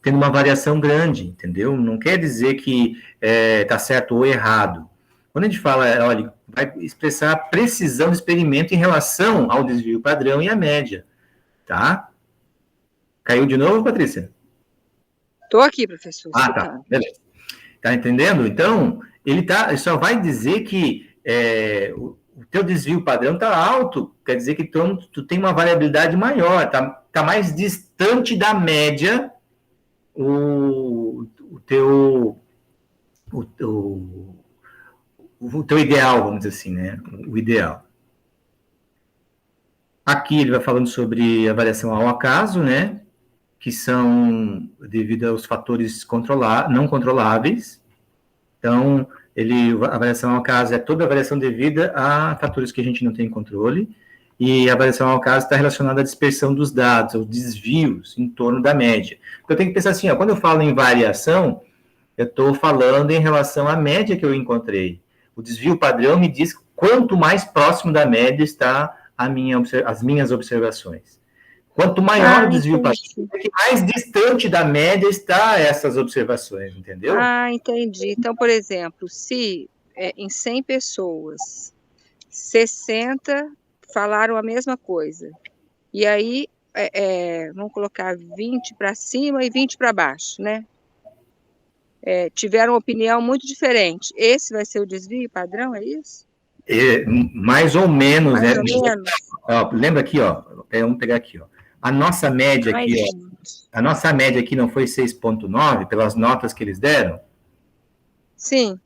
tendo uma variação grande, entendeu? Não quer dizer que está certo ou errado. Quando a gente fala, olha, vai expressar a precisão do experimento em relação ao desvio padrão e à média. Tá? Caiu de novo, Patrícia?
Estou aqui, professor.
Tá. Beleza. Tá entendendo? Então, ele só vai dizer que o teu desvio padrão está alto, quer dizer que tu tem uma variabilidade maior, tá mais distante da média o teu ideal, vamos dizer assim, né? O ideal. Aqui ele vai falando sobre a variação ao acaso, né? Que são devido aos fatores não controláveis. Então, a variação ao acaso é toda a variação devida a fatores que a gente não tem controle, e a variação ao acaso está relacionada à dispersão dos dados, aos desvios em torno da média. Então, eu tenho que pensar assim, quando eu falo em variação, eu estou falando em relação à média que eu encontrei. O desvio padrão me diz quanto mais próximo da média está as minhas observações. Quanto maior o desvio padrão, mais distante da média está essas observações, entendeu?
Entendi. Então, por exemplo, se em 100 pessoas, 60 falaram a mesma coisa, e aí vamos colocar 20 para cima e 20 para baixo, né? Tiveram uma opinião muito diferente. Esse vai ser o desvio padrão, é isso?
Mais ou menos,
mais
né?
Ou menos.
Lembra aqui, vamos pegar aqui, A nossa média aqui, a nossa média aqui não foi 6,9 pelas notas que eles deram?
Sim.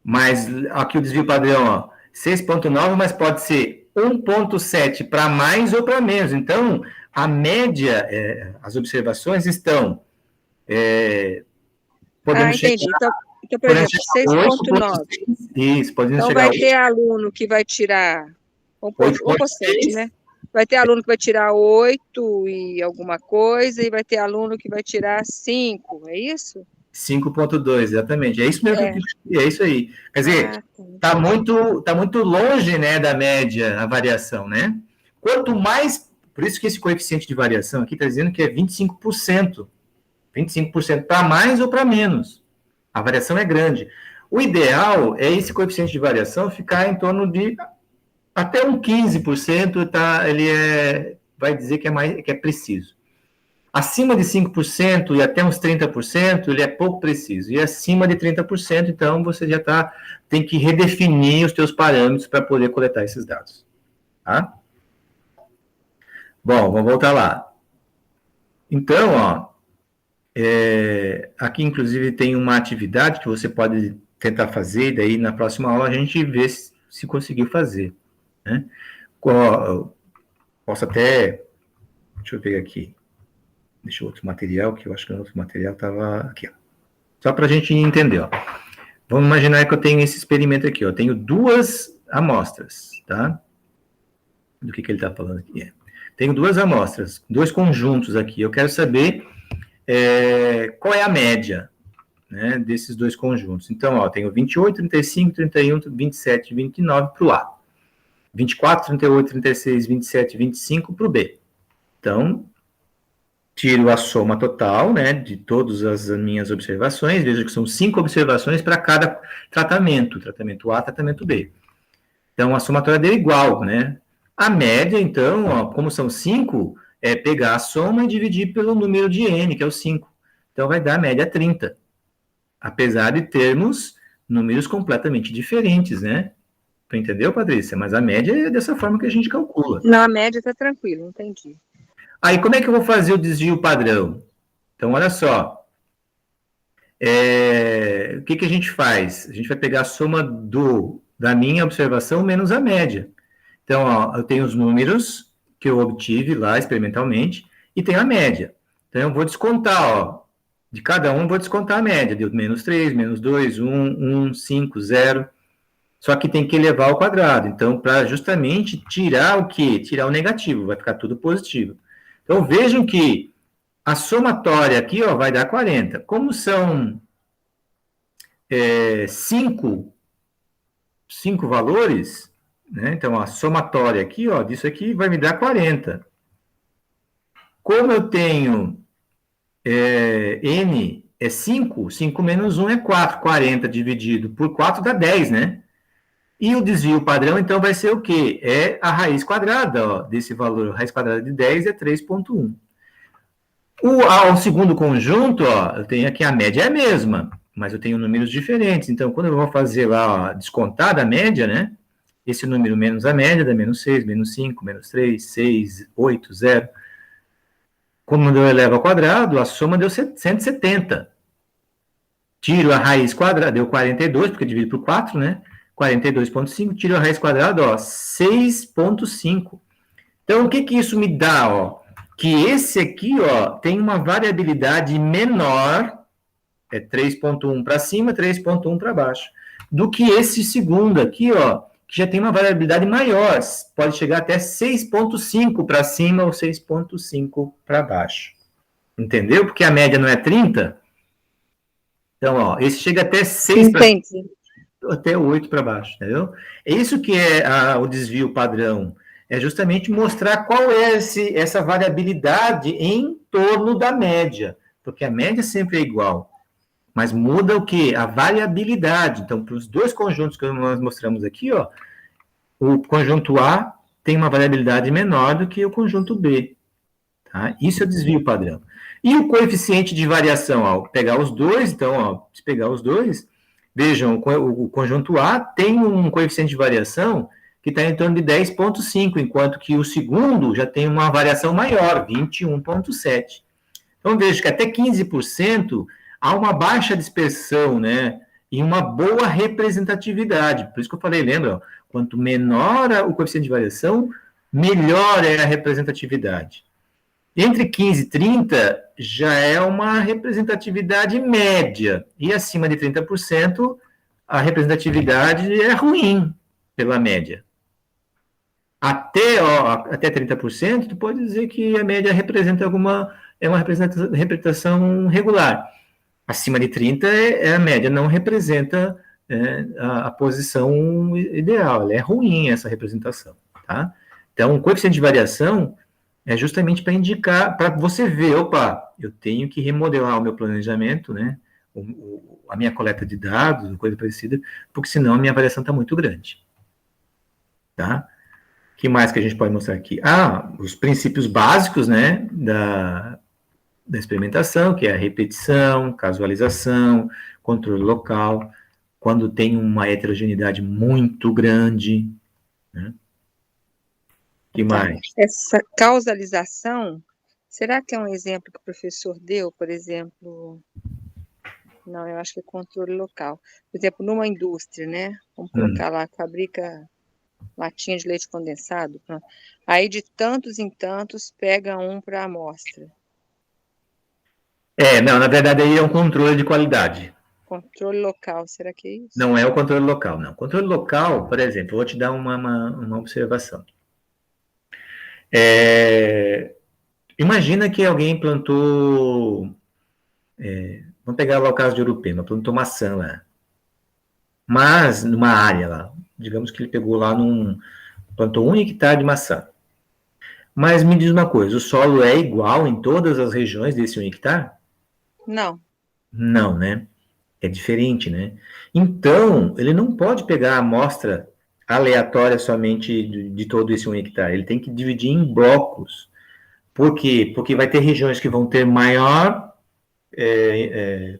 Mas aqui o desvio padrão, 6,9, mas pode ser 1,7 para mais ou para menos. Então, a média, as observações estão, podemos chegar,
entendi. Então, por exemplo, 6,9.
Isso, podemos
Então,
chegar a
vai ter aluno que vai tirar, vamos pôr 7,
8,6.
né? Vai ter aluno que vai tirar 8 e alguma coisa, e vai ter aluno que vai tirar 5, é isso?
5,2, exatamente. É isso mesmo é isso aí. Quer dizer, tá muito longe, né, da média a variação, né? Quanto mais, por isso que esse coeficiente de variação aqui está dizendo que é 25%. 25% para mais ou para menos. A variação é grande. O ideal é esse coeficiente de variação ficar em torno de até um 15%, tá, vai dizer que é preciso. Acima de 5% e até uns 30%, ele é pouco preciso. E acima de 30%, então, você já tem que redefinir os seus parâmetros para poder coletar esses dados. Tá? Bom, vamos voltar lá. Então, aqui, inclusive, tem uma atividade que você pode tentar fazer, e daí, na próxima aula, a gente vê se conseguiu fazer. Né? Posso até... Deixa eu pegar aqui. Deixa eu outro material, que eu acho que o outro material estava aqui. Ó. Só para a gente entender. Ó. Vamos imaginar que eu tenho esse experimento aqui. Ó. Eu tenho 2 amostras, tá? Do que ele está falando aqui. Tenho 2 amostras, 2 conjuntos aqui. Eu quero saber qual é a média, né, desses 2 conjuntos. Então, ó, tenho 28, 35, 31, 27, 29 para o A. 24, 38, 36, 27, 25 para o B. Então, tiro a soma total, né, de todas as minhas observações, veja que são 5 observações para cada tratamento A, tratamento B. Então, a somatória deu igual, né? A média, então, ó, como são 5, é pegar a soma e dividir pelo número de n, que é o 5. Então, vai dar a média 30. Apesar de termos números completamente diferentes, né? Entendeu, Patrícia? Mas a média é dessa forma que a gente calcula.
Na média está tranquilo, entendi.
Aí, como é que eu vou fazer o desvio padrão? Então, olha só. O que a gente faz? A gente vai pegar a soma da minha observação menos a média. Então, ó, eu tenho os números que eu obtive lá experimentalmente e tenho a média. Então, eu vou descontar, ó, de cada um, vou descontar a média. Deu menos 3, menos 2, 1, 5, 0. Só que tem que elevar ao quadrado. Então, para justamente tirar o quê? Tirar o negativo, vai ficar tudo positivo. Então, vejam que a somatória aqui, ó, vai dar 40. Como são 5 valores, né? Então, a somatória aqui, ó, disso aqui vai me dar 40. Como eu tenho n é 5, 5 menos 1 é 4. 40 dividido por 4 dá 10, né? E o desvio padrão, então, vai ser o quê? É a raiz quadrada, ó, desse valor. A raiz quadrada de 10 é 3,1. O segundo conjunto, ó, eu tenho aqui a média é a mesma, mas eu tenho números diferentes. Então, quando eu vou fazer lá, ó, descontar da média, né? Esse número menos a média dá menos 6, menos 5, menos 3, 6, 8, 0. Como eu elevo ao quadrado, a soma deu 170. Tiro a raiz quadrada, deu 42, porque eu divido por 4, né? 42,5, tiro a raiz quadrada, ó, 6,5. Então, o que isso me dá, ó? Que esse aqui, ó, tem uma variabilidade menor, 3,1 para cima, 3,1 para baixo, do que esse segundo aqui, ó, que já tem uma variabilidade maior, pode chegar até 6,5 para cima ou 6,5 para baixo. Entendeu? Porque a média não é 30. Então, ó, esse chega até 6 para cima, até 8 para baixo, entendeu? É isso que é o desvio padrão. É justamente mostrar qual é essa variabilidade em torno da média, porque a média sempre é igual, mas muda o quê? A variabilidade. Então, para os 2 conjuntos que nós mostramos aqui, ó, o conjunto A tem uma variabilidade menor do que o conjunto B. Tá? Isso é o desvio padrão. E o coeficiente de variação, ó, pegar os 2, então, ó, se pegar os 2, vejam, o conjunto A tem um coeficiente de variação que está em torno de 10,5, enquanto que o segundo já tem uma variação maior, 21,7. Então, veja que até 15% há uma baixa dispersão, né? E uma boa representatividade. Por isso que eu falei, lembra? Ó, quanto menor o coeficiente de variação, melhor é a representatividade. Entre 15 e 30 já é uma representatividade média, e acima de 30% a representatividade é ruim pela média. Até 30%, tu pode dizer que a média representa é uma representação regular. Acima de 30 a média, não representa a posição ideal, ela é ruim essa representação, tá? Então, o coeficiente de variação é justamente para indicar, para você ver, opa, eu tenho que remodelar o meu planejamento, né? A minha coleta de dados, coisa parecida, porque senão a minha variação está muito grande, tá? O que mais que a gente pode mostrar aqui? Os princípios básicos, né, da experimentação, que é a repetição, casualização, controle local, quando tem uma heterogeneidade muito grande, né? O que mais?
Essa causalização, será que é um exemplo que o professor deu, por exemplo? Não, eu acho que é controle local. Por exemplo, numa indústria, né? Vamos colocar lá, fabrica latinha de leite condensado. Pronto. Aí, de tantos em tantos, pega um para a amostra.
Não, na verdade aí é um controle de qualidade.
Controle local, será que é isso?
Não é o controle local, não. Controle local, por exemplo, vou te dar uma observação. Imagina que alguém plantou, vamos pegar lá o caso de Urupema, plantou maçã lá. Mas, numa área lá, digamos que ele pegou lá plantou 1 hectare de maçã. Mas me diz uma coisa, o solo é igual em todas as regiões desse 1 hectare?
Não.
Não, né? É diferente, né? Então, ele não pode pegar a amostra aleatória somente de todo esse 1 hectare. Ele tem que dividir em blocos. Por quê? Porque vai ter regiões que vão ter maior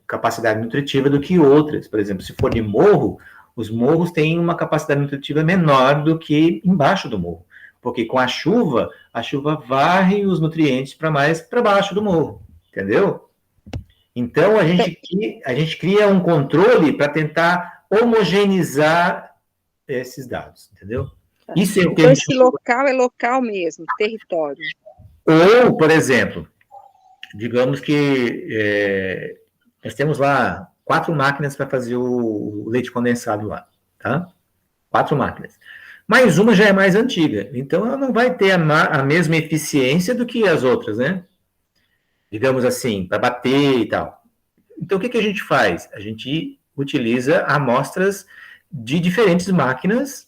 capacidade nutritiva do que outras. Por exemplo, se for de morro, os morros têm uma capacidade nutritiva menor do que embaixo do morro. Porque com a chuva varre os nutrientes para mais para baixo do morro. Entendeu? Então, a gente cria um controle para tentar homogeneizar esses dados, entendeu?
Isso é o que então, esse local é local mesmo, território.
Ou, por exemplo, digamos que nós temos lá 4 máquinas para fazer o leite condensado lá, tá? 4 máquinas. Mas uma já é mais antiga, então ela não vai ter a mesma eficiência do que as outras, né? Digamos assim, para bater e tal. Então, o que a gente faz? A gente utiliza amostras de diferentes máquinas,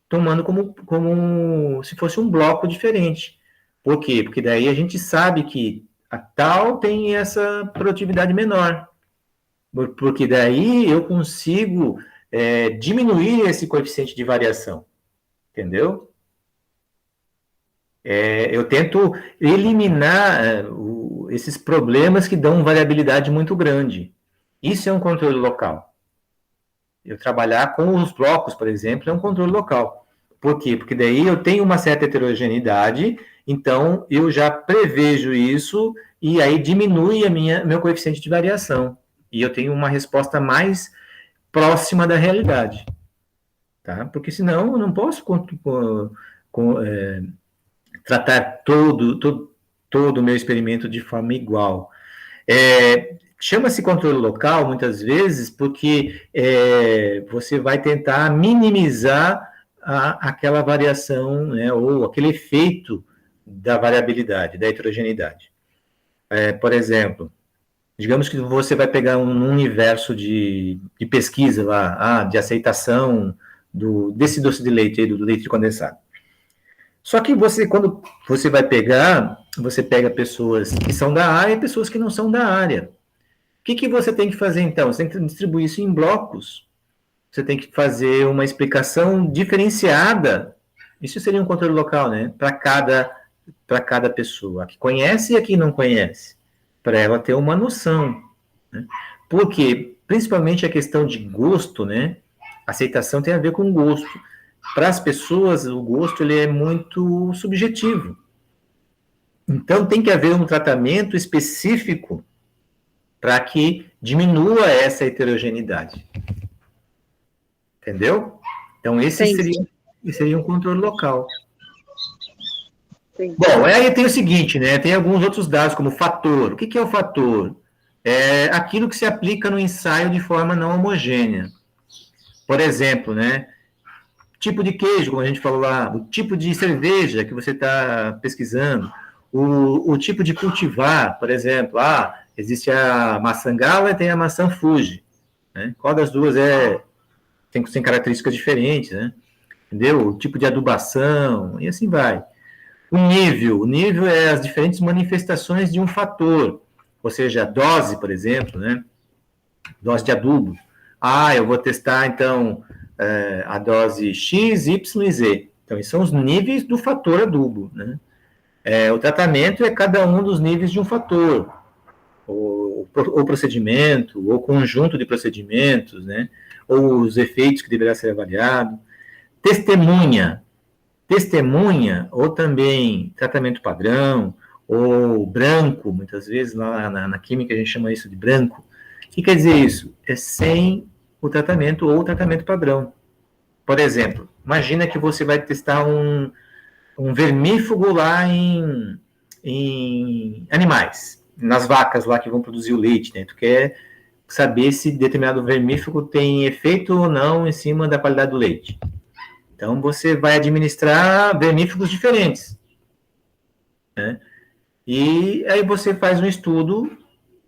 tomando como se fosse um bloco diferente. Por quê? Porque daí a gente sabe que a tal tem essa produtividade menor. Porque daí eu consigo diminuir esse coeficiente de variação. Entendeu? Eu tento eliminar esses problemas que dão variabilidade muito grande. Isso é um controle local. Eu trabalhar com os blocos, por exemplo, é um controle local. Por quê? Porque daí eu tenho uma certa heterogeneidade, então eu já prevejo isso e aí diminui meu coeficiente de variação. E eu tenho uma resposta mais próxima da realidade. Tá? Porque senão eu não posso tratar todo o meu experimento de forma igual. Chama-se controle local, muitas vezes, porque você vai tentar minimizar aquela variação, né, ou aquele efeito da variabilidade, da heterogeneidade. Por exemplo, digamos que você vai pegar um universo de pesquisa lá, de aceitação desse doce de leite, do leite condensado. Só que quando você vai pegar, você pega pessoas que são da área e pessoas que não são da área. O que você tem que fazer, então? Você tem que distribuir isso em blocos. Você tem que fazer uma explicação diferenciada. Isso seria um controle local, né? Para cada pessoa. A que conhece e a que não conhece. Para ela ter uma noção. Né? Porque, principalmente a questão de gosto, né? Aceitação tem a ver com gosto. Para as pessoas, o gosto ele é muito subjetivo. Então, tem que haver um tratamento específico para que diminua essa heterogeneidade. Entendeu? Então, esse seria um controle local. Bom, aí tem o seguinte, né? Tem alguns outros dados, como fator. O que é o fator? É aquilo que se aplica no ensaio de forma não homogênea. Por exemplo, né? Tipo de queijo, como a gente falou lá, o tipo de cerveja que você está pesquisando, o tipo de cultivar, por exemplo, existe a maçã gala e tem a maçã Fuji, né? Qual das duas tem características diferentes, né? Entendeu? O tipo de adubação, e assim vai. O nível é as diferentes manifestações de um fator, ou seja, a dose, por exemplo, né? Dose de adubo. Eu vou testar, então, a dose X, Y e Z. Então, esses são os níveis do fator adubo, né? O tratamento é cada um dos níveis de um fator, ou procedimento, ou conjunto de procedimentos, né? Ou os efeitos que deverá ser avaliado. Testemunha, ou também tratamento padrão, ou branco, muitas vezes lá na química a gente chama isso de branco. O que quer dizer isso? É sem o tratamento ou o tratamento padrão. Por exemplo, imagina que você vai testar um vermífugo lá em animais, nas vacas lá que vão produzir o leite, né? Tu quer saber se determinado vermífugo tem efeito ou não em cima da qualidade do leite. Então, você vai administrar vermífugos diferentes, né? E aí você faz um estudo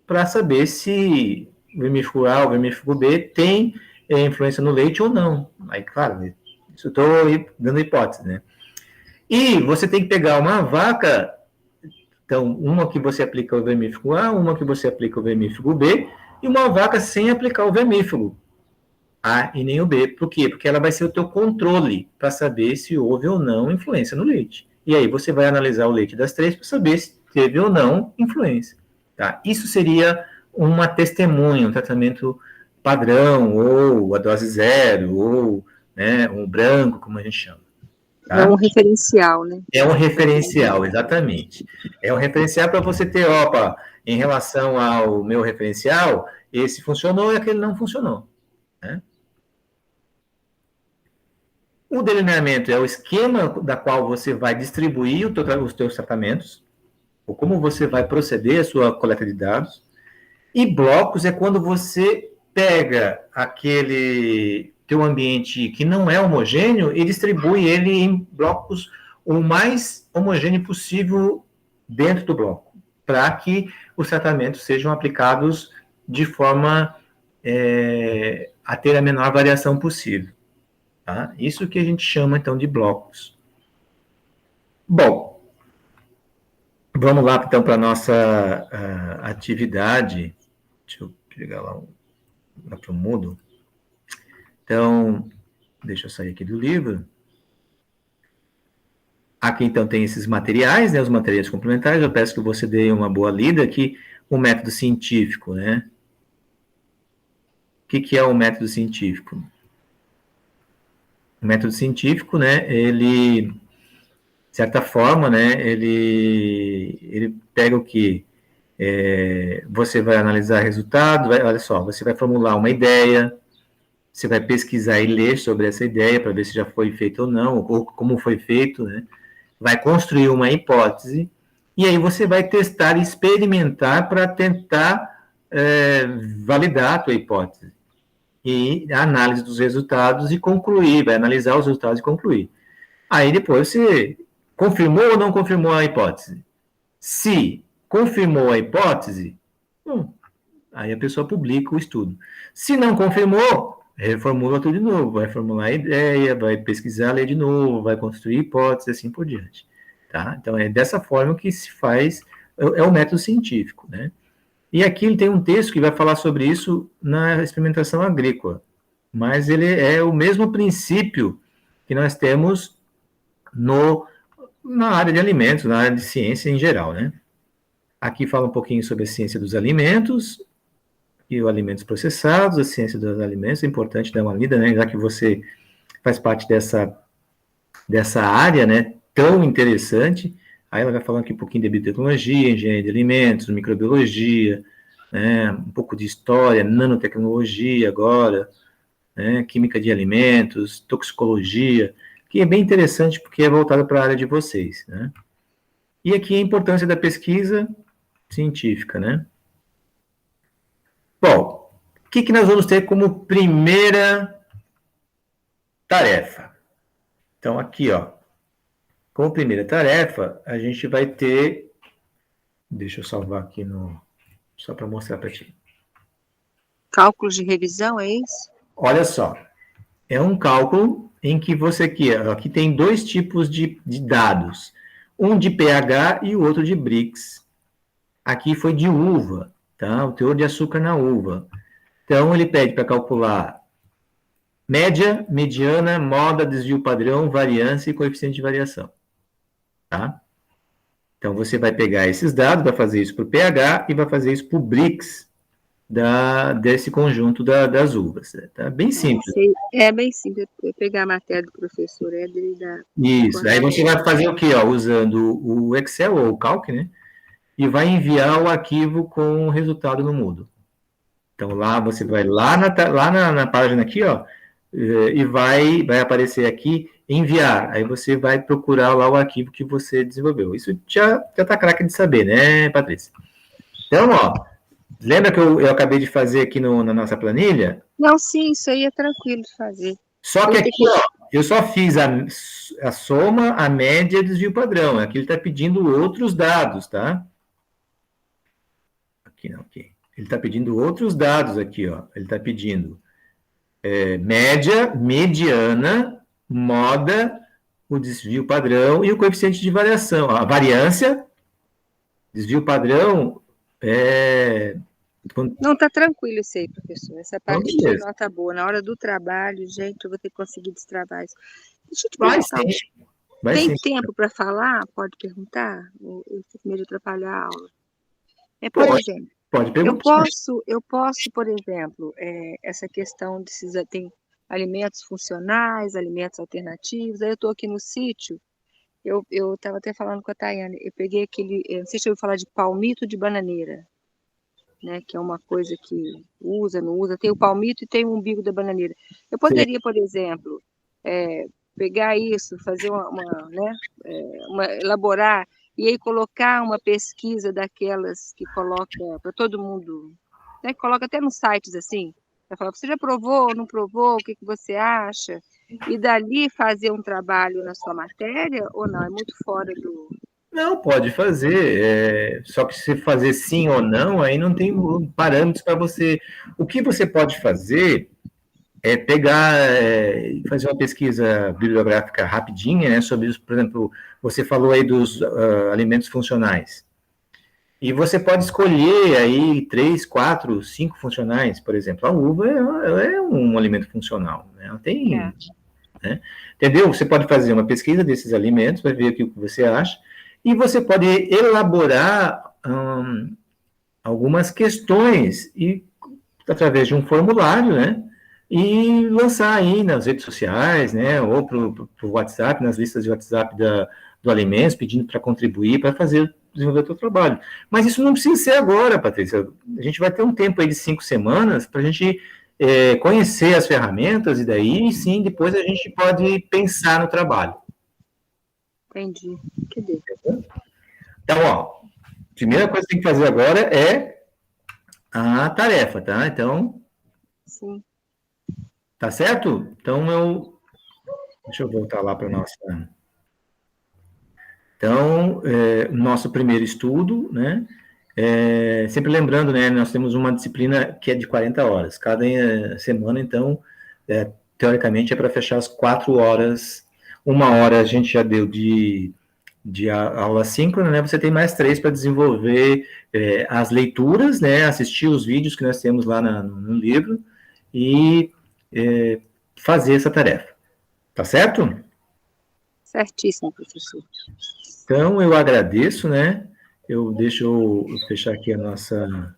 para saber se o vermífugo A ou o vermífugo B tem influência no leite ou não. Aí, claro, isso estou dando hipótese, né? E você tem que pegar uma vaca, então, uma que você aplica o vermífugo A, uma que você aplica o vermífugo B, e uma vaca sem aplicar o vermífugo A e nem o B. Por quê? Porque ela vai ser o teu controle para saber se houve ou não influência no leite. E aí você vai analisar o leite das três para saber se teve ou não influência. Tá? Isso seria uma testemunha, um tratamento padrão, ou a dose zero, ou, né, um branco, como a gente chama. Tá?
É um referencial, né?
É um referencial, exatamente. É um referencial para você ter, em relação ao meu referencial, esse funcionou e aquele não funcionou. Né? O delineamento é o esquema da qual você vai distribuir os teus tratamentos, ou como você vai proceder a sua coleta de dados. E blocos é quando você pega aquele teu ambiente que não é homogêneo e distribui ele em blocos o mais homogêneo possível dentro do bloco, para que os tratamentos sejam aplicados de forma a ter a menor variação possível. Tá? Isso que a gente chama, então, de blocos. Bom, vamos lá, então, para a nossa atividade. Deixa eu pegar lá para o Moodle. Então, deixa eu sair aqui do livro. Aqui, então, tem esses materiais, né, os materiais complementares. Eu peço que você dê uma boa lida aqui. O método científico, né? O que é o método científico? O método científico, né, ele, de certa forma, né, ele pega o que? Você vai analisar resultados, olha só, você vai formular uma ideia, você vai pesquisar e ler sobre essa ideia para ver se já foi feito ou não, ou como foi feito, né? Vai construir uma hipótese, e aí você vai testar e experimentar para tentar validar a tua hipótese. E a análise dos resultados e concluir, vai analisar os resultados e concluir. Aí depois você confirmou ou não confirmou a hipótese. Se confirmou a hipótese, aí a pessoa publica o estudo. Se não confirmou, reformula tudo de novo, vai formular a ideia, vai pesquisar, ler de novo, vai construir hipótese, assim por diante. Tá? Então, é dessa forma que se faz, é o método científico, né? E aqui ele tem um texto que vai falar sobre isso na experimentação agrícola, mas ele é o mesmo princípio que nós temos na área de alimentos, na área de ciência em geral, né? Aqui fala um pouquinho sobre a ciência dos alimentos e os alimentos processados, a ciência dos alimentos, é importante dar uma lida, né? Já que você faz parte dessa área, né? Tão interessante. Aí ela vai falando aqui um pouquinho de biotecnologia, engenharia de alimentos, microbiologia, né? Um pouco de história, nanotecnologia agora, né? Química de alimentos, toxicologia, que é bem interessante porque é voltado para a área de vocês, né? E aqui a importância da pesquisa científica, né? Bom, o que nós vamos ter como primeira tarefa? Então, aqui, ó, como primeira tarefa, a gente vai ter... Deixa eu salvar aqui só para mostrar para ti.
Cálculos de revisão, é isso?
Olha só, é um cálculo em que você aqui tem dois tipos de dados, um de pH e o outro de Brix. Aqui foi de uva, tá? O teor de açúcar na uva. Então, ele pede para calcular média, mediana, moda, desvio padrão, variância e coeficiente de variação, tá? Então, você vai pegar esses dados, vai fazer isso para o pH e vai fazer isso para o Brix desse conjunto das uvas. Tá bem simples.
É bem simples. Eu pegar a matéria do professor Éder e da...
Isso. Aí você vai fazer o quê? Ó, usando o Excel ou o Calc, né? E vai enviar o arquivo com o resultado no Moodle. Então, lá você vai lá na página aqui, ó, e vai aparecer aqui enviar. Aí você vai procurar lá o arquivo que você desenvolveu. Isso já tá craque de saber, né, Patrícia? Então, ó, lembra que eu acabei de fazer aqui na nossa planilha?
Não, sim, isso aí é tranquilo de fazer.
Só que aqui, ó, eu só fiz a soma, a média e o desvio padrão. Aqui ele está pedindo outros dados, tá? Aqui não, aqui. Ele está pedindo outros dados aqui, ó. Ele está pedindo média, mediana, moda, o desvio padrão e o coeficiente de variação. A variância, desvio padrão,
Não, tá tranquilo isso aí, professor. Essa parte de
beleza.
nota boa. Na hora do trabalho, gente, eu vou ter que conseguir destravar isso. Deixa eu te
Vai
perguntar.
sim. Vai
Tem
sim.
tempo para falar? Pode perguntar? Eu fico meio de atrapalhar a aula. Por exemplo,
pode perguntar.
eu posso, por exemplo, essa questão tem alimentos funcionais, alimentos alternativos. Aí eu estou aqui no sítio, eu estava até falando com a Tayane, eu peguei não sei se eu ouviu falar de palmito de bananeira, né, que é uma coisa que usa, não usa, tem o palmito e tem o umbigo da bananeira. Eu poderia, por exemplo, pegar isso, fazer elaborar, e aí colocar uma pesquisa daquelas que coloca para todo mundo, né, coloca até nos sites assim, para falar, você já provou, não provou, o que você acha? E dali fazer um trabalho na sua matéria, ou não? É muito fora do...
Não, pode fazer, só que se fazer sim ou não, aí não tem parâmetros para você. O que você pode fazer é pegar e fazer uma pesquisa bibliográfica rapidinha, né, sobre isso. Por exemplo, você falou aí dos alimentos funcionais. E você pode escolher aí 3, 4, 5 funcionais, por exemplo. A uva ela é um alimento funcional, né? Ela tem, né? Entendeu? Você pode fazer uma pesquisa desses alimentos, vai ver aqui o que você acha, e você pode elaborar algumas questões e através de um formulário, né? E lançar aí nas redes sociais, né? Ou para o WhatsApp, nas listas de WhatsApp do Alimentos, pedindo para contribuir, para desenvolver o teu trabalho. Mas isso não precisa ser agora, Patrícia. A gente vai ter um tempo aí de 5 semanas para a gente conhecer as ferramentas e daí, sim, depois a gente pode pensar no trabalho.
Entendi. Cadê?
Então, ó, a primeira coisa que tem que fazer agora é a tarefa, tá? Então,
sim.
Tá certo? Então, deixa eu voltar lá para a nossa... Então, nosso primeiro estudo, né? Sempre lembrando, né? Nós temos uma disciplina que é de 40 horas. Cada semana, então, teoricamente, é para fechar as 4 horas. 1 hora a gente já deu de aula síncrona, né? Você tem mais 3 para desenvolver as leituras, né? Assistir os vídeos que nós temos lá no livro e fazer essa tarefa. Tá certo?
Certíssimo, professor.
Então, eu agradeço, né? Deixa eu fechar aqui a nossa